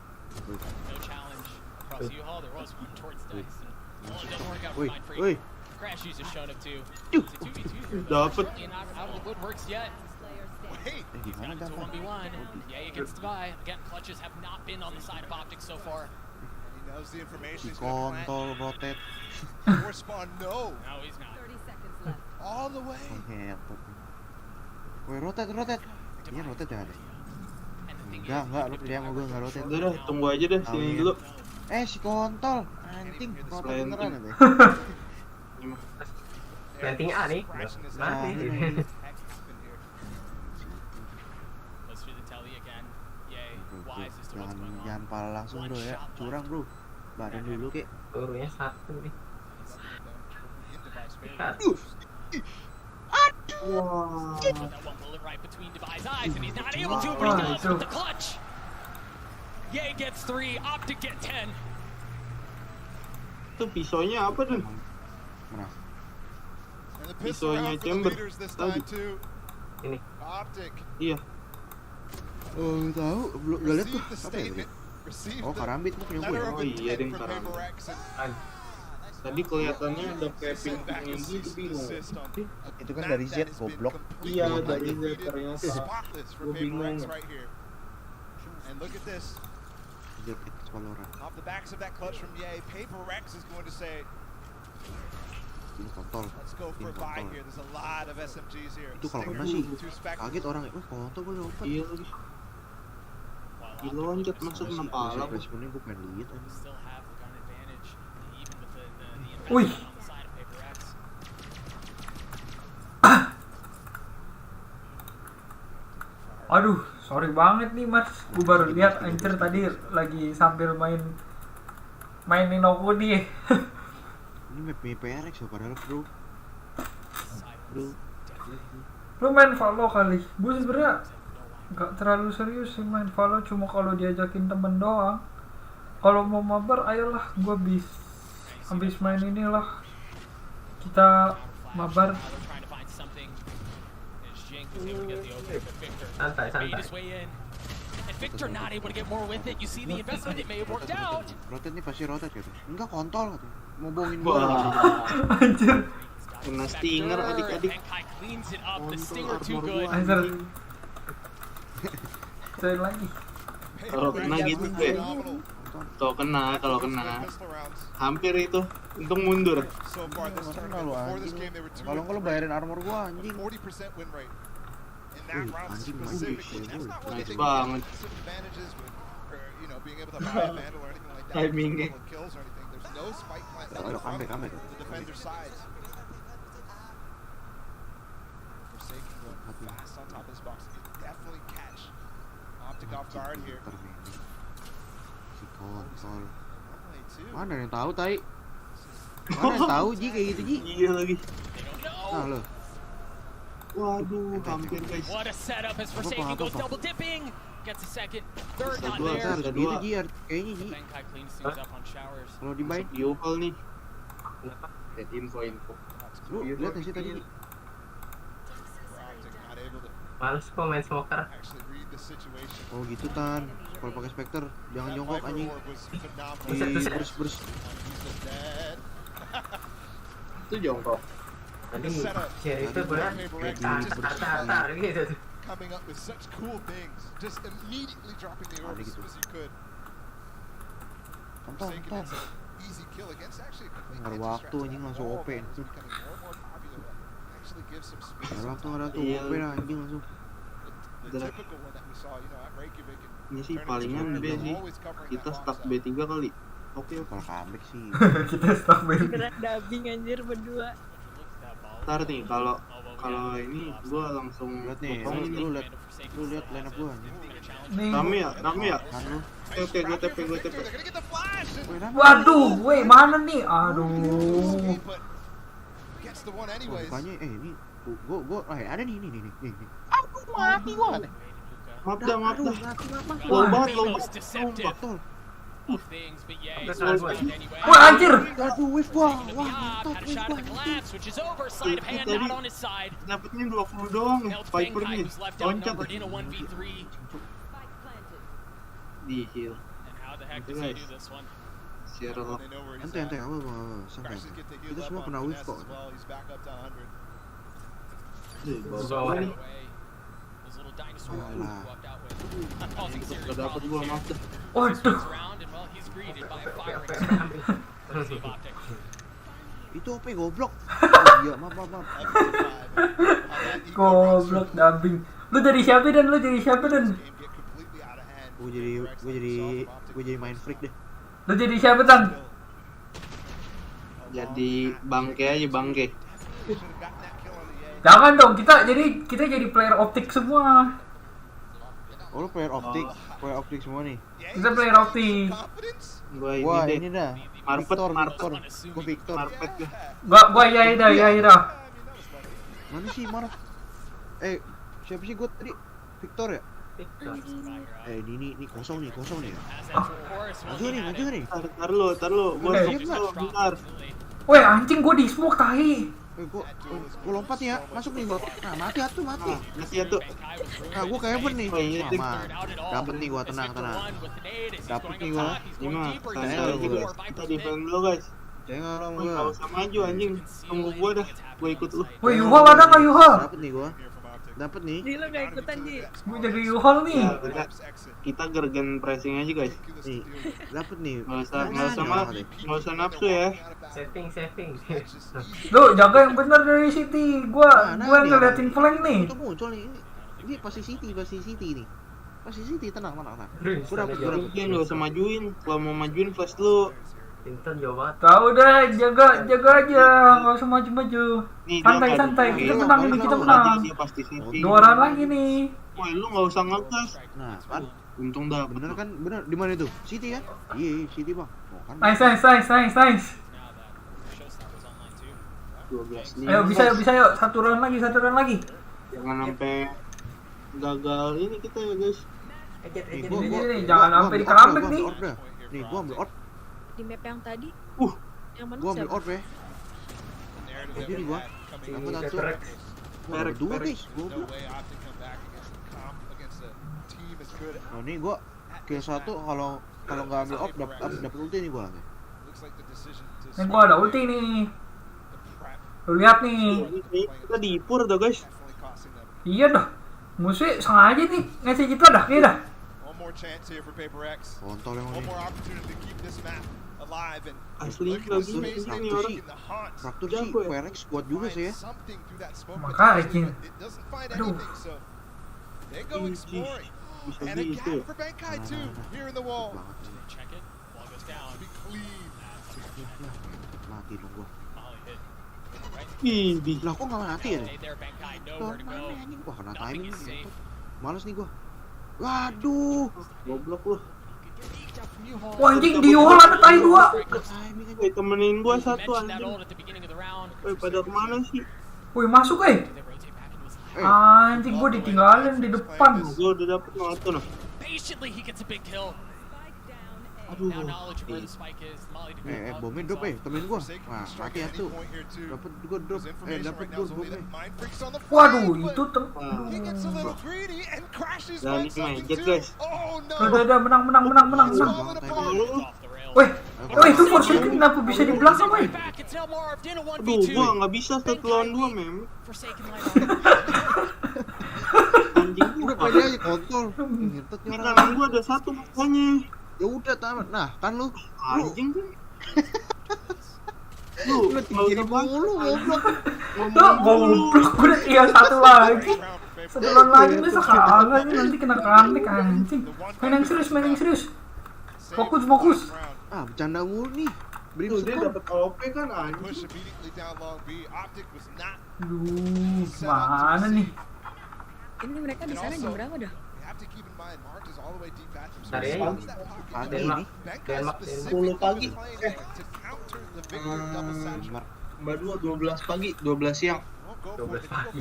A: No challenge across U-Haul. There was one towards Dice, and it doesn't work out for Mind Freak. Crash user showing up too. It's a 2v2 here. Not out of the woodworks yet.
D: Wait,
A: he's got into 1v1. Yeah, against Dubai. Again, clutches have not been on the side of OPTIC so far.
D: He knows the information. He's going to plant. Or spawn, no.
A: No, he's not.
L: 30 seconds left.
D: All the way.
E: Woi, rotate. Iya, rotate dah. Enggak, lu dia mau gue enggak rotate.
K: Udah, tunggu aja deh sini dulu.
E: Si kontol, anjing, rotate beneran ya.
F: Planting A nih. Mati.
E: Jangan pala langsung bro ya, curang bro. Badan dulu kek.
F: Turunya 1 nih.
K: Wah.
A: Ye gets 3, OPTIC get 10.
K: Itu pisaunya apa tuh?
E: Mana?
K: Pisaunya chamber tadi.
F: Ini.
D: OPTIC.
K: Iya.
E: Oh, tahu, belum lihat tuh. Apa ya? Oh, karambit tuh punya gue.
K: Oh iya, ding karambit. Tadi kelihatannya ada kayak ping-pingnya gitu, bingung.
E: Itu kan dari Z, goblok.
K: Iya, dari Z ternyata. Gue bingung.
D: And look at this. Off the backs of that clutch from Ye, PRX is going to say, let's go for a buy here. There's a lot of SMGs here.
E: Itu kalau kena sih kaget orang. Kontol gue lompat.
K: Iya lagi. Gila loncat masuk kena pala.
E: Responnya gue pengen lihat aja.
C: Wih. Aduh, sorry banget nih mas, gue baru lihat anjir tadi lagi sambil mainin Nokudi.
E: Ini map PRX loh padahal bro.
C: Lu main follow kali, gue sebenernya Gak terlalu serius sih main Valo, cuma kalau diajakin temen doang. Kalau mau mabar, ayolah, gua habis main inilah kita mabar.
F: Santai, santai.
A: And Victor not able to get more with it. You see the investment, it may have worked out.
E: Rotate nih pasti rotate gitu. Enggak kontol gitu. Mau bohongin
K: Wah.
E: gua.
C: Anjir.
K: Kena stinger adik-adik.
A: And Kai cleans it up. The
K: Kontol
A: stinger too
K: armor
A: good.
K: gua,
C: Anjir.
K: anjing.
C: Saya lagi.
K: Kalau kena gitu gue. Tuh kena, kalau kena. Hampir itu. Untung mundur.
D: So far this
E: Nggak
D: tournament,
E: lu
D: before this
E: anjing.
D: game, they were 2
E: Kalau nggak lu bayarin armor gua anjing.
D: 40% win rate. In that round
E: Anjing,
D: specifically,
E: anjing.
D: that's not what
K: Nice
D: they
K: banget.
D: specific advantages with, or, you know, being able to buy a vandal or anything like that.
K: Timingnya.
D: Couple of kills or anything. There's no spike plant
E: Ayo,
D: coming
E: comeback,
D: from
E: comeback.
D: the defender's sides. Forsaken going fast on top of this box. You can definitely catch Optic off guard here.
E: Si kontol.
D: Only two.
E: Mana yang tahu tai? Mana yang tahu Ji kayak gitu Ji?
K: Iya lagi.
E: Nah lo.
K: Waduh, hampir guys.
A: What a setup as Forsaken goes double dipping. Gets a second, third not
K: Dua,
A: there.
E: Harus gitu Ji kayaknya Ji.
A: Then Kai cleans things up on showers.
E: Kalau dibain,
K: Yopal nih. Info.
E: lu lihat sih tadi.
D: Optic not able to
F: Males kok main smoker.
D: actually read the situation.
E: Oh gitu Tan. Kalau pakai Spectre jangan
D: That
E: jongkok
D: Viper
E: anjing.
D: orb was phenomenal.
E: Di bers.
D: He's dead.
K: Itu jongkok.
F: Tadi share itu benar. Tar gitu tuh.
D: Coming up with such cool things, just immediately dropping the orb as soon as you could. Forsaken
E: Kontol.
D: gets an easy kill against actually a complete
E: Nggak ada waktu
D: anti-strat.
E: anjing, langsung
D: Wall
E: OP.
D: that is becoming more and more popular. Actually gives some space.
E: Ada waktu ada tuh
K: Iya.
E: OP lah anjing langsung.
D: The typical one that we saw, you know, at Reykjavik and
K: Ini sih
D: tournaments
K: palingan
D: where
K: B
D: they're
K: sih.
D: always covering
K: Kita
D: that
K: stuck
D: box
K: B3 kali. Oke.
E: Kalau comeback sih.
C: Kita stop main.
L: Berat dubbing anjir berdua.
K: Ntar nih kalau ini gua langsung
E: Lihat nih,
K: potongin nih.
E: lu lihat line up gua anjing.
C: Nih.
K: Rame ya?
E: Kan lu.
K: Oke, gue TP.
D: They're gonna get the flash.
E: Woi, Ran.
C: Waduh, weh mana nih? Aduh.
D: But gets the one
E: Oh,
D: anyways.
E: bukannya ini gua ada nih.
K: Aku mati gua. Maaf dah.
E: Aduh,
K: Low banget.
A: Most deceptive
E: Betul.
A: of things, but yeah, he's
F: Betul,
A: not
F: betul.
A: anyway.
C: Wah anjir.
E: Aduh, wave gua.
A: Taking the
E: Wah,
A: op,
E: mantap
A: had a
E: wave
A: shot
E: gua.
A: at the glass, which is over. Sleight of hand not on his side.
K: Dapetnya 20 doang.
A: Held
K: Viper
A: Kai,
K: nih.
A: who's left
K: Loncat.
A: outnumbered in a 1v3.
K: Di heal.
A: And how the heck does he do this one?
K: Sherlock.
D: They know where he's
E: Ente
D: at.
E: santai.
D: Crashes get to heal
E: Kita
D: up
E: semua
D: on
E: pernah wave
D: finesse
E: kok.
D: as well. He's back up to 100.
F: Bawah nih.
A: Those little dinosaur
E: Alah.
A: who walked out with causing serious
K: Gak dapet gua, maaf dah.
C: Waduh.
A: Turns around and well, he's greeted by a fire extinguisher. Optic.
E: Itu OP goblok. Oh, iya, maaf.
C: Goblok dubbing. Lu jadi siapa dan?
E: Gue jadi main freak deh.
C: Lu jadi siapa dan?
K: Jadi bangke aja bangke.
C: Jangan dong, kita jadi player optik semua.
E: Oh, lu player optik semua nih.
C: Kita player optik.
K: Gua
E: Wah,
K: ini
E: ini
K: deh.
E: dah.
K: Marpet.
E: Gue Victor.
K: Marpet gue.
C: Gua Yaida.
E: Mana sih Marp? Siapa sih gue tadi? Victor ya? Ini kosong nih. Maju nih.
K: Tar lu. Gua
C: Oke.
K: stop bentar.
C: Weh anjing gua di smoke tahi.
E: Gue lompat nih ya, masuk nih gua. Nah, mati.
K: Masih ya tuh.
E: Nah, gua ke heaven nih.
K: Oh, iya, Tim.
E: Aman. Dapet nih gua, tenang. Dapet nih gua.
K: Ini mah santai aja guys. Kita defend dulu guys.
E: Jangan dong
K: Gak
E: gua.
K: usah maju anjing. Tunggu gua dah. Gua ikut lu.
C: Weh Yuhal ada nggak Yuhal?
E: Dapet nih.
L: Ji lo gak ikutan Ji.
C: Gua jadi Yuhal nih.
K: Ya, kita gergen pressing aja guys.
E: Nih, dapet nih.
K: Nggak usah nafsu ya.
F: Saving.
C: Lu jaga yang bener dari City. Gua ngeliatin flank nih.
E: Itu muncul nih. Ini pasti City nih. Pasti City, tenang. Gua dapet.
K: Dia nggak usah majuin. Kalau mau majuin flash dulu.
F: Pinter jauh banget.
C: Tahu deh, jaga aja, nggak usah maju.
K: Nih, dia
C: Santai.
K: kayak-
C: Kita menang ini, kita menang.
K: Dia pasti saving.
C: 2 round lagi nih.
K: Woi, lu nggak usah ngegas.
E: Nah, kan
K: Untung dah.
E: bener di mana itu? City kan? Iya, City bang. Oh, kan.
C: Nice.
K: 12
C: Ayo bisa yuk. Satu round lagi.
K: Jangan sampai gagal ini kita ya guys.
C: Ini jangan sampai di comeback nih.
E: Nih gua ambil ort.
L: Di map yang tadi. Yang mana
E: Gua ambil
L: siapa?
E: ort weh. Jadi gua dapat satu.
K: PRX.
E: Dua guys. Nah ini gua kill satu kalau nggak ambil ort dapat ulti nih gua.
C: Nih gua ada ulti nih. Lu lihat nih.
K: Kita diipur dah guys.
C: Iya dah. Musuh sengaja nih ngasih kita dah, iya dah.
E: Kontol emang nih.
K: Asli lagi ini orang.
E: Traktor sih PRX kuat juga sih ya.
C: Makanya. Aduh.
K: Bisa gitu.
E: Mati dong gua.
K: Ih,
E: lah kok nggak mati ya? Mana anjing? Wah kena timing nih. Males nih gua. Waduh,
K: goblok lu.
C: Wah anjing di hole ada tai 2.
K: Temenin gua satu anjing. Pada kemana sih?
C: Wih masuk anjing gua ditinggalin di depan.
K: Gua udah dapet satu nah. Aduh.
E: Bomnya drop temen gua. Wah, mati ya tuh. Dapat gua drop. Dapat gua bomnya.
C: Waduh, itu
K: Dan ini magic guys.
C: Udah menang. Wih, itu Forsaken kenapa bisa di belakang, weh?
K: Aduh, gua nggak bisa 1 lawan 2, mem. Anjing
E: udah pede aja kontol. Ngentot nih orang.
K: Kanan gua ada satu makanya.
E: Ya udah tamat. Nah, kan lu
K: anjing kan.
E: Lu tinggi mulu goblok.
C: Goblok udah tinggal satu lagi. Setelan lagi bisa kalah ini nanti kena comeback anjing. Main yang serius. Fokus.
E: Ah, bercanda mulu nih. Beri
K: dia dapat OP kan anjing.
C: Duh, mana nih?
L: Ini mereka di sana jam berapa dah?
F: Denmark
K: 10 pagi. Mbak 12 pagi, 12 siang.
F: 12 pagi.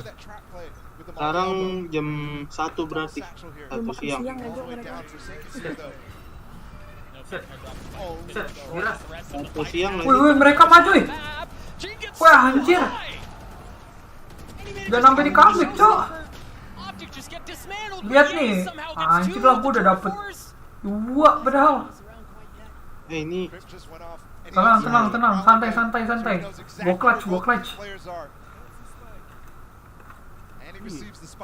K: Sekarang jam 1 berarti. 1 siang. Satu siang lagi.
C: Wih, mereka maju nih. Wah, anjir. Udah sampai di comeback, cok. Lihat nih. Anjir lah, gua udah dapet 2 padahal.
K: Ini.
C: Tenang. Santai. Gua clutch.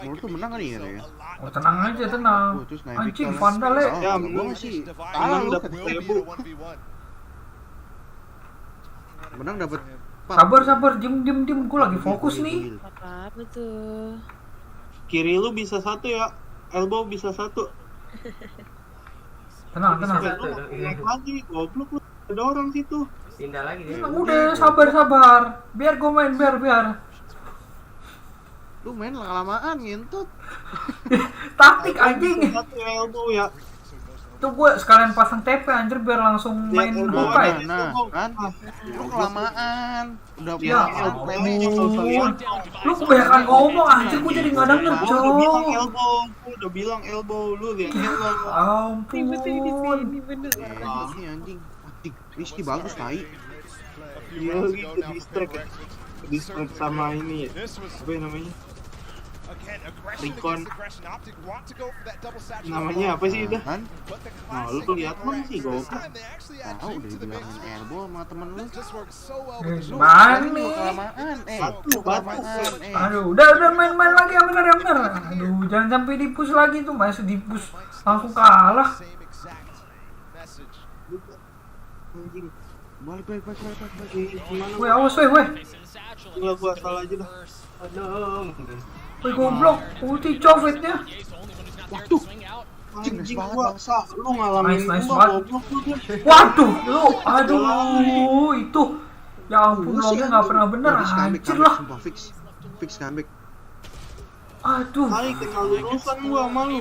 E: Menurut tuh menang kan ya?
C: Oh, tenang aja. Anjing, vandal
E: ya. Gua masih kalah lu dapat 1000. Menang dapat.
C: Sabar, diem. Gua lagi fokus nih.
L: Apa tuh?
K: Kiri lu bisa 1 ya. Elbow bisa 1.
C: Tenang.
K: Lagi goblok lu. Ada orang situ.
F: Pindah lagi dia.
C: Udah, sabar. Biar gua main, biar.
E: Lu main lama-lamaan ngentut.
C: Taktik anjing.
K: Satu elbow ya.
C: Tuh gue sekalian pasang TP anjir biar langsung main buka ya.
E: Nah, kan lu kelamaan. Udah
C: ya lu kebanyakan ngomong anjir gue jadi nggak denger cowok.
K: Udah bilang elbow lu lihat elbow.
C: Ampun.
E: Ini anjing. Rizky bagus tai.
K: Iya gitu distract sama ini ya. Apa namanya? Recon. Namanya apa sih udah? Nah, lu tuh lihat mana sih gua?
E: Tahu udah dibilangin elbow sama temen lu.
C: Mana nih?
E: Kelamaan,
C: Aduh, udah main lagi yang benar. Aduh, jangan sampai di-push lagi tuh, masih di-push langsung kalah.
K: Anjing.
E: Balik.
C: Weh, awas weh.
K: Enggak gua salah aja dah.
F: Aduh.
C: Wih goblok, ulti cofetnya.
E: Waduh.
K: Anjing gua lu ngalamin
C: nice
K: gua goblok lu.
C: Waduh, lu aduh itu. Ya ampun, lognya enggak pernah bener anjir lah.
E: Fix comeback.
C: Aduh.
K: Kali kenal lulusan gua sama lu.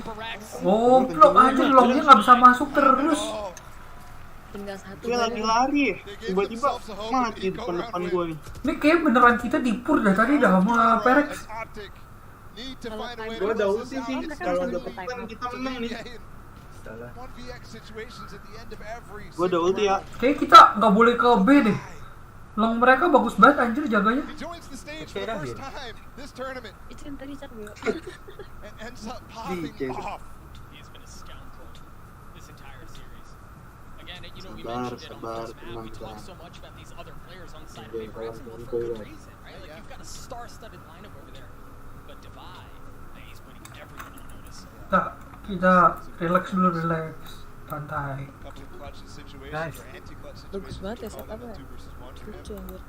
C: Goblok anjir, lognya enggak bisa masuk terus.
L: Tinggal 1
K: dia lagi lari tiba-tiba mati depan gua nih.
C: Ini kayak beneran kita dipur dah tadi dah sama PRX.
D: need to
L: Kalau
D: find a way
K: Gua
D: to
K: ada
D: close
K: ulti
D: this
K: sih.
D: out. It's
K: Kalau
D: still
K: ada
D: early
K: petan kita
D: to
K: menang nih.
D: maintain 1vx situations at the end of every
K: Gua ada ulti ya.
C: Kayak kita nggak boleh ke B deh. Long mereka bagus banget anjir jaganya.
D: He joins the stage for the first time this tournament
L: Itu yang tadi Carbio.
D: and ends up popping off.
A: He's been a scoundrel this entire series. Again, you know, we
K: Sabar,
A: mentioned it on the
K: sabar,
A: first map. We
K: tenang,
A: talk so much about these other players on the side of
K: Oke,
A: PRX, and well,
K: kawan-kawan
A: for a good
K: gue.
A: reason, right? Like, you've got a star-studded lineup over there. But Divide, he's putting everyone on notice.
C: Kita relax dulu, relax. Santai.
D: Couple of clutch situations
F: Nice.
D: or anti-clutch
L: Bagus
D: situations.
L: banget ya
D: we call them
L: setupnya.
D: a 2 versus 1 for him.
L: Lucu anjir.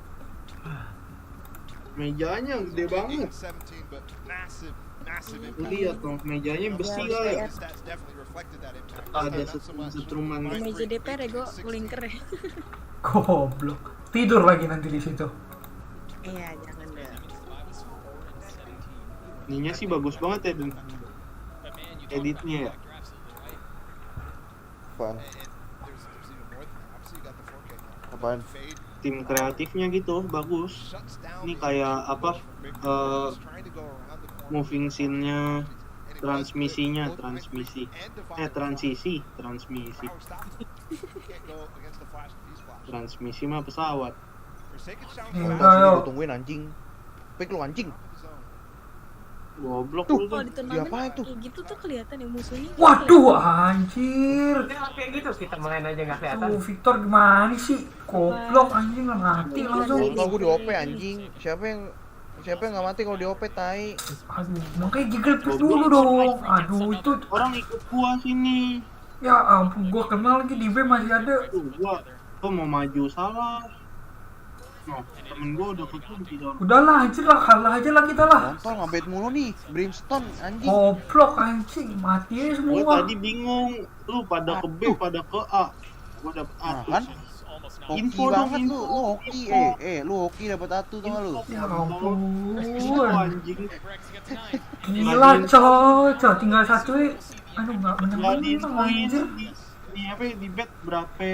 K: Mejanya gede banget.
D: 17, but massive impact.
K: Lihat dong, mejanya besi
L: Ya,
K: kali.
L: ya.
D: The stats definitely reflected that impact.
K: Ada
D: Not so much.
K: setruman.
L: Di meja DPR ya gue linker ya.
C: Goblok. Tidur lagi nanti di situ.
L: Iya jangan deh.
K: Ininya sih bagus banget ya, Dan. Editnya ya.
E: Apaan?
D: There's even more than that. Obviously, you got the 4K.
E: Apaan?
D: Fade
K: Tim kreatifnya gitu, bagus.
D: shuts down
K: Ini
D: the
K: kayak apa?
D: big
K: eh,
D: players trying to go around the corner.
K: moving scene-nya,
D: And it does
K: transmisinya,
D: both
K: transmisi.
D: and Divide
K: Transisi.
D: power stop. Can't go against the flash and flash.
K: Transmisi mah pesawat.
D: Forsaken sounds
C: Hmm.
D: fast.
C: Ayo.
E: Sini gua tungguin anjing. Pik lu anjing.
K: Goblok
E: Tuh,
K: lu
L: Kalau
K: tuh.
L: di turnamen
E: Diapain tuh?
L: kayak gitu tuh kelihatan ya musuhnya.
C: Waduh, anjir.
F: Kayak gitu kita main aja nggak kelihatan.
C: Tuh, Victor gimana sih? Goblok anjing lah mati langsung.
E: Kalau gua di OP anjing. Siapa yang nggak mati kalau di OP tai?
C: Aduh, makanya jiggle pick dulu dong. Aduh, itu
K: Orang ikut gua sini.
C: ya ampun, gua kenal lagi di B masih ada.
K: Tuh, gua mau maju salah. Nah, temen gua udah kekunci dong.
C: Udahlah, anjir lah, kalah aja lah kita lah.
E: Kontol ngabet mulu nih. Brimstone anjing.
C: Goblok anjing, mati aja
K: Gua
C: semua.
K: tadi bingung, lu pada ke B, pada ke A. Gua dapet A.
E: Nah, kan? Hoki
K: Info dong,
E: banget lu.
K: info.
E: Lu hoki lu hoki dapat atu tau gak lu?
C: Ya ampun.
K: Anjing.
C: Gila coy, tinggal satu ya. Aduh, nggak
K: Gak
C: menang
K: diinfoin
C: anjir.
K: di apa di bet berapa?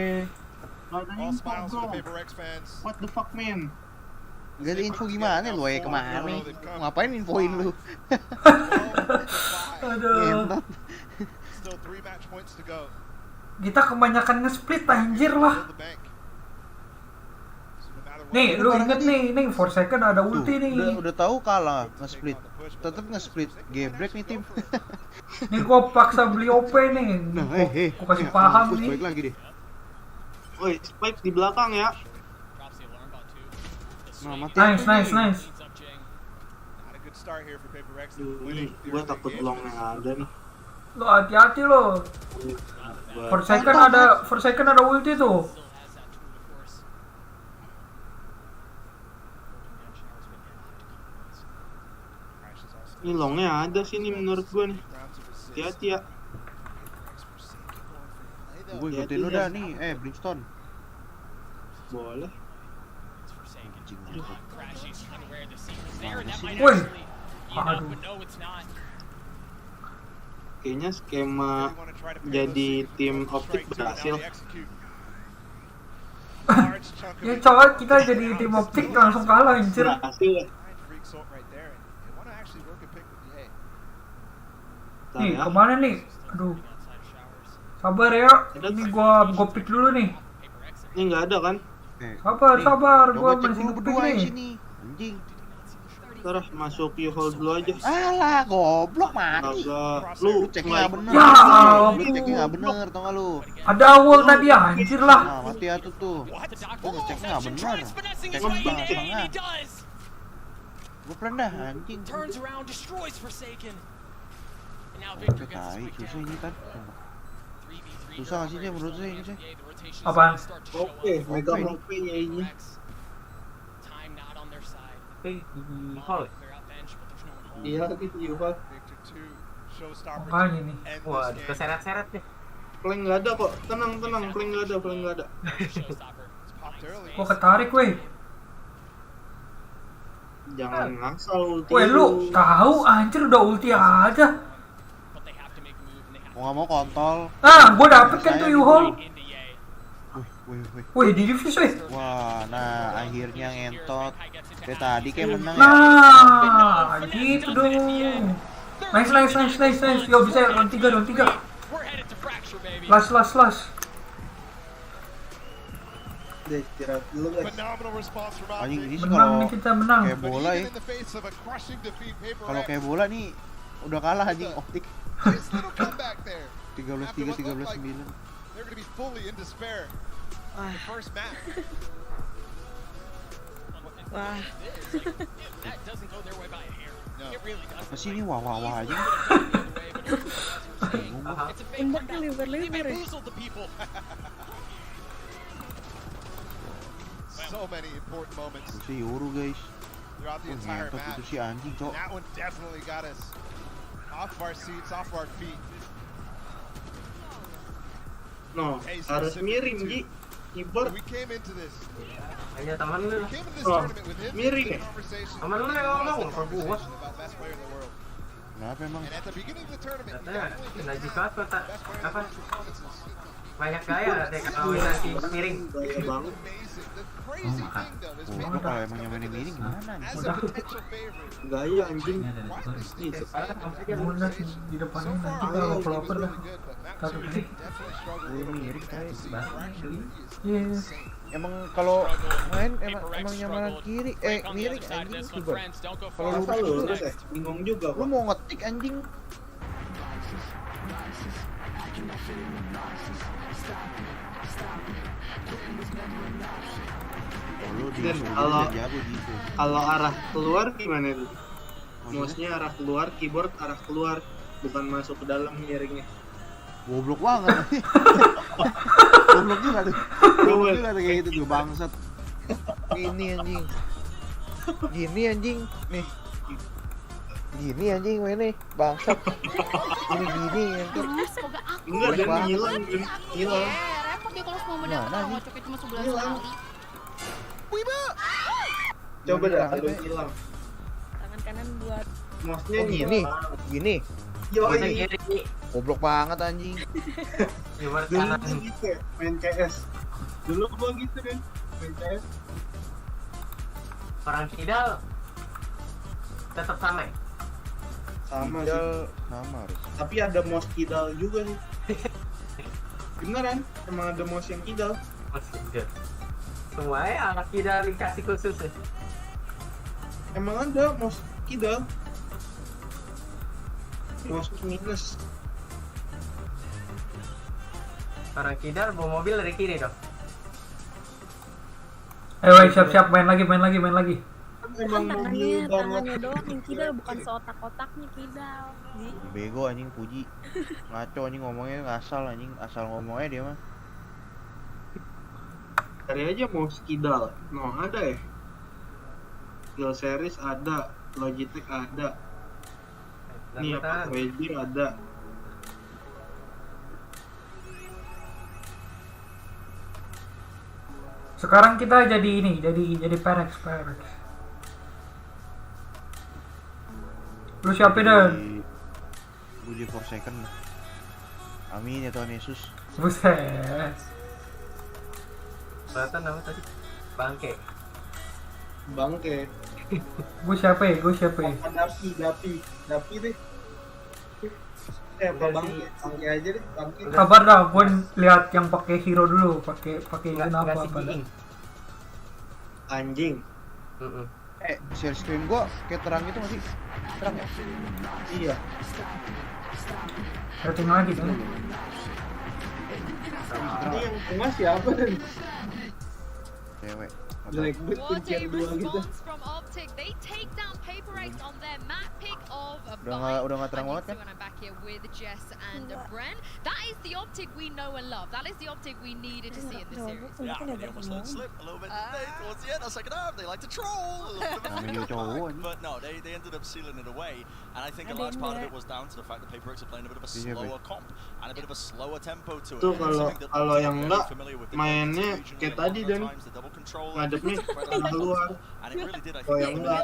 K: Gak ada
D: All
K: info
D: smiles
K: bro.
D: to the PRX fans.
K: What the fuck man?
E: Gak ada info gimana lu kemana nih? Ngapain infoin lu?
C: Aduh.
E: Ngentot.
D: Still 3 match points to go.
C: Kita kebanyakan nge-split anjir lah.
D: Build the bank. So no matter what,
C: Nih, lu inget nih, 4 second ada
E: Tuh,
C: ulti nih.
E: udah tahu kalah nge-split. Tetep nge-split. Gebrek nih tim.
C: Nih gua paksa beli OP nih.
E: Nah,
C: Gua kasih paham
E: Mampus,
C: nih.
E: balik lagi deh.
K: Woi, Spike di belakang ya.
E: Nah, mati
C: Nice,
E: apa
C: nice,
E: nih?
C: nice.
D: not a good start here for PRX.
K: Ini gua takut long yang ada nih.
C: Lo hati-hati lo. 4 second ada ulti tuh.
K: Ini longnya ada sih nih menurut gua nih. Hati-hati ya.
E: Gue ikutin lu dah nih, Brimstone.
K: Boleh.
C: Woi. Aduh.
K: Kayaknya skema jadi tim OPTIC berhasil.
C: Ya coy, kita jadi tim OPTIC langsung kalah anjir.
K: Berhasil ya. Bentar
C: Nih,
K: ya.
C: kemana nih? Aduh. Sabar ya. Ini gua pick dulu nih.
K: Ini nggak ada kan?
C: Sabar, gua
E: Coba cek
C: masih
E: dulu
C: nge-pick
E: berdua di
C: nih.
E: sini. Anjing.
K: Ntar masuk hold dulu aja.
E: Alah, goblok mati.
K: Agak
E: Lu
K: lu
E: ceknya nggak bener.
C: Ya
E: Lu
C: ampun.
E: ceknya nggak bener, tau gak lu?
C: Ada awal tadi anjir lah.
E: Nah, mati atuh tuh. Lu ngeceknya nggak bener. Cek setengah. Gue pernah anjing.
A: Turns around, destroys Forsaken. And now
E: Oh,
A: Victor gets
E: tai,
A: his
E: susah ini kan.
A: 3v3
E: Susah nggak sih dia menurut saya ini sih?
C: Apaan?
K: Oke, mega OP ya ini.
A: Time not on their side.
F: Di hall.
A: Clear out bench, but there's no one home.
K: Iya gitu juga.
D: Victor 2, showstopper
C: Makanya
D: to
C: nih.
D: end
F: Wah,
D: this game.
F: keseret-seret nih.
K: Flank nggak ada kok. Tenang, flank nggak ada,
A: Showstopper.
D: It's popped early.
C: Gua ketarik weh.
K: Jangan ngasal ulti.
C: Weh lu tahu anjir udah ulti aja.
A: But they have to make a move and they have
E: Mau nggak mau kontol.
C: Ah, gua dapet kan tuh U-Hole.
A: into Ye.
C: Wih, di defuse weh.
E: Wah, nah akhirnya ngentot. Kayak tadi kayak menang ya.
C: Nah, gitu dong. Nice. Yo, bisa round 3. Last.
K: Deh, istirahat dulu guys.
E: Anjing ini sih
C: Menang
E: kalau
C: nih kita menang.
E: kayak bola ya. Kalau kayak bola nih udah kalah anjing OPTIC. 13-3, 13-9.
L: Wah.
E: Apa sih ini wah aja.
L: Tembaknya lebar-lebar ya.
D: So many important moments
E: Itu si Yoru guys.
D: throughout the entire
E: Ngentot
D: match.
E: itu si anjing cok.
D: That one definitely got us off of our seats, off of our feet.
K: No, harus miring Ji. Keyboard.
D: We came into this.
F: Hanya teman lu.
D: We came into this
K: Oh,
D: tournament with him.
K: miring ya?
F: Teman lu yang ngomong ke gua.
D: About best player in the world.
E: Kenapa emang?
D: And at the beginning of the tournament, he
F: Katanya
D: definitely did
F: najis
D: have
F: banget kota.
D: best player
F: Apa?
D: performances.
F: Banyak gaya deh kalau nanti miring.
K: Gaya banget.
D: Amazing. The crazy thing though is
E: Goblok kalau emang yang mainin gini gimana nih?
D: as a potential favorite.
K: Gaya anjing.
D: Nih,
C: Bunda sih di depannya nanti kalau pelopor dah. Taruh ini.
E: Miring kayak
C: Iya.
E: emang kalau main emang nyamanan kiri miring anjing coba. Kalau
K: Masa
E: lu
K: lurus ya? Bingung juga
E: lu
K: gua.
E: mau ngetik anjing. Lu
K: Dan kalau
E: jago gitu.
K: kalau arah keluar gimana tuh? Mouse-nya arah keluar, keyboard arah keluar, bukan masuk ke dalam miringnya.
E: Goblok banget. Goblok juga tuh. Goblok juga tuh kayak gitu tuh bangsat. Gini anjing. Gini anjing. Nih. Gini anjing mainnya bangsat. Gini anjing.
G: Semoga aku
K: Enggak, dan hilang.
G: repot dia kalau semua mendapat orang ngocoknya cuma 11 kali.
K: Coba dah, aduh hilang.
L: Tangan kanan buat
K: Mouse-nya
E: Gini.
K: Yo,
F: Mana
K: ini
F: kiri?
E: Goblok banget anjing.
F: Coba
K: dulu
F: kanan.
K: gua gitu ya, main CS. Dulu gua gitu kan, main CS.
F: Orang kidal tetap sama ya?
K: Sama sih.
E: Kidal nama harus.
K: Tapi ada mouse kidal juga sih. Beneran, emang ada mouse yang kidal.
F: Masih enggak. Semuanya anak kidal dikasih khusus ya?
K: Emang ada mouse kidal. Mouse minus.
F: Orang kidal bawa mobil dari kiri dong.
C: Ayo siap-siap main lagi.
K: Emang
L: tangannya
K: mobil
L: doang yang kidal, bukan seotak-otaknya kidal. Ji.
E: Bego anjing Puji. Ngaco anjing ngomongnya asal ngomongnya dia mah.
K: Cari aja mouse kidal. No, ada ya. Skill series ada, Logitech ada. Nih apa? WD ada.
C: Sekarang kita jadi PRX. Lu siapa Dan?
E: Gue jadi 4 second. Amin ya Tuhan Yesus.
C: Buset.
F: Kelihatan nama tadi? Bangke.
C: Gue siapa ya?
K: Dapi deh. Apa bangke aja deh, bangke.
C: Kabar dah, gue lihat yang pakai hero dulu, pakai
F: Nggak
C: apa dah.
K: Anjing.
E: Share screen gua kayak terang gitu masih. Terang ya?
K: Iya.
C: Rating lagi kan?
K: Ini yang tengah siapa dan?
E: Cewek.
K: Jelek banget
G: What
K: kunci
G: a
K: yang dua gitu.
G: response from OPTIC. They take down PRX on their map pick of a
E: Udah nggak terang banget kan?
G: when I'm back here with Jess and Bren. That is the OPTIC we know and love. That is the OPTIC we needed to see in this series.
H: Yeah, they almost let it slip a little bit towards the end. I was like, no, they like to troll. But no, they ended up sealing it away. And I think a large part of it was down to the fact that PRX are playing a bit of a slower comp and a bit of a slower tempo to it.
K: Tuh kalau yang enggak mainnya kayak tadi dan ngadepnya arah luar. Kalau yang enggak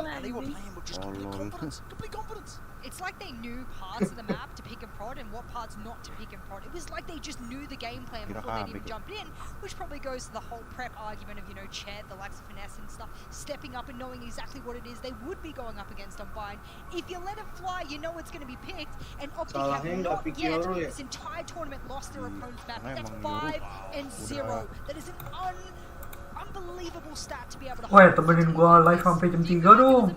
H: just complete confidence. Complete confidence.
I: It's like they knew parts of the map to pick and prod and what parts not to pick and prod. It was like they just knew the game plan before they'd even jumped in, which probably goes to the whole prep argument of, you know, Chet, the likes of Finesse and stuff, stepping up and knowing exactly what it is they would be going up against on Bind. If you let it fly, you know it's going to be picked, and OPTIC have not yet this entire tournament lost their opponent's map. That's 5-0. That is an unbelievable stat to be able to
C: Wah, temenin gua live sampai jam 3 dong.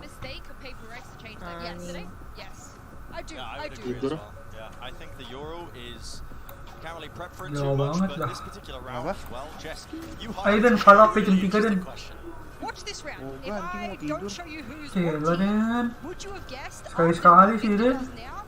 I: Yes, I do.
H: Yeah, I
I: do.
H: agree as well. Yeah, I think the Euro is currently prepped for it
C: Ya
H: too much,
C: banget
H: but
C: dah.
H: this particular round as well, Jess, you
C: Ayo Dan,
H: highlighted
C: follow
H: a
C: up jam
H: really
C: 3 Dan.
H: interesting question.
I: Watch this round.
E: Oh,
I: If I don't show you who's
C: Gila
I: what team,
C: Dan.
I: would you have guessed?
C: Sekali-sekali
I: after
C: sih,
I: what
C: Dan.
I: Victor does now,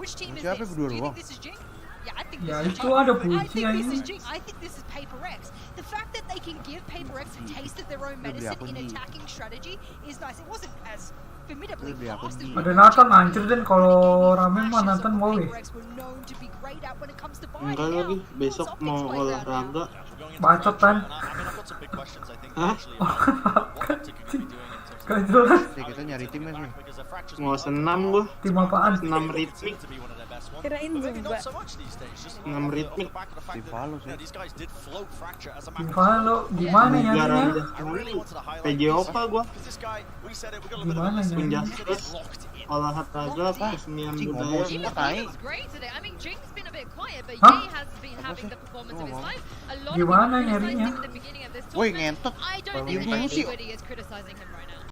I: which team is
E: Siapa
I: this?
E: berdua
I: Do you
E: doang?
I: think this is Jing? Yeah, I think
C: Ya
I: this is
C: itu
I: Jing.
C: ada
I: I
C: puisi
I: think this is
C: anjing.
I: Jing. I think this is PRX. The fact that they can give PRX a taste of their own
E: Beli
I: medicine
E: akun
I: in
E: Ji.
I: attacking strategy is nice. It wasn't as formidably
E: Beli akun
I: fast as
E: Ji.
C: Ada Nathan hancur Dan, kalau rame mah Nathan mau ya.
I: PRX were known to be great at when it comes to buying.
K: Enggak
I: Now,
K: lagi, besok
I: it's
K: mau
I: Optic's playground now.
K: olahraga.
C: Bacot Dan.
H: And I mean, I've got some big questions, I think,
K: Hah?
H: actually, about what Optic are going to be doing in terms of
C: Gak jelas.
E: Ya kita nyari timnya nih.
H: because the fractures
K: Mau senam gua,
C: Tim apaan?
K: senam ritmik.
H: to be one of their best ones.
L: Kirain
H: But maybe
L: Zumba.
H: not so much these days, just
K: Enam
H: off the
K: ritmik.
H: back of the fact
E: Tim
H: that,
E: Palu
H: you know,
E: sih.
H: these guys did float fracture as a
C: Tim
H: matter
C: Valo, gimana
K: Bugar
C: nyarinya?
K: aja.
H: I really wanted to highlight
K: PJ
H: this
K: Opa gua,
H: because this guy, we said it, we got a little bit
C: Gimana
H: of a
C: nyarinya?
K: penjaskas, olahraga, kesenian
E: Cing,
K: budaya.
E: ngomong
G: Jing
E: semua tai.
G: was great today. I mean, Jing's been a bit quiet, but
C: Hah?
G: Ye has been having the performance of his
E: Ngomong.
G: life. A lot
C: Gimana
G: of people criticized
C: nyarinya?
G: him at the beginning of this
E: Woi,
G: tournament.
E: ngentot.
G: I don't think
E: Gimana sih?
G: anybody is criticizing him right now.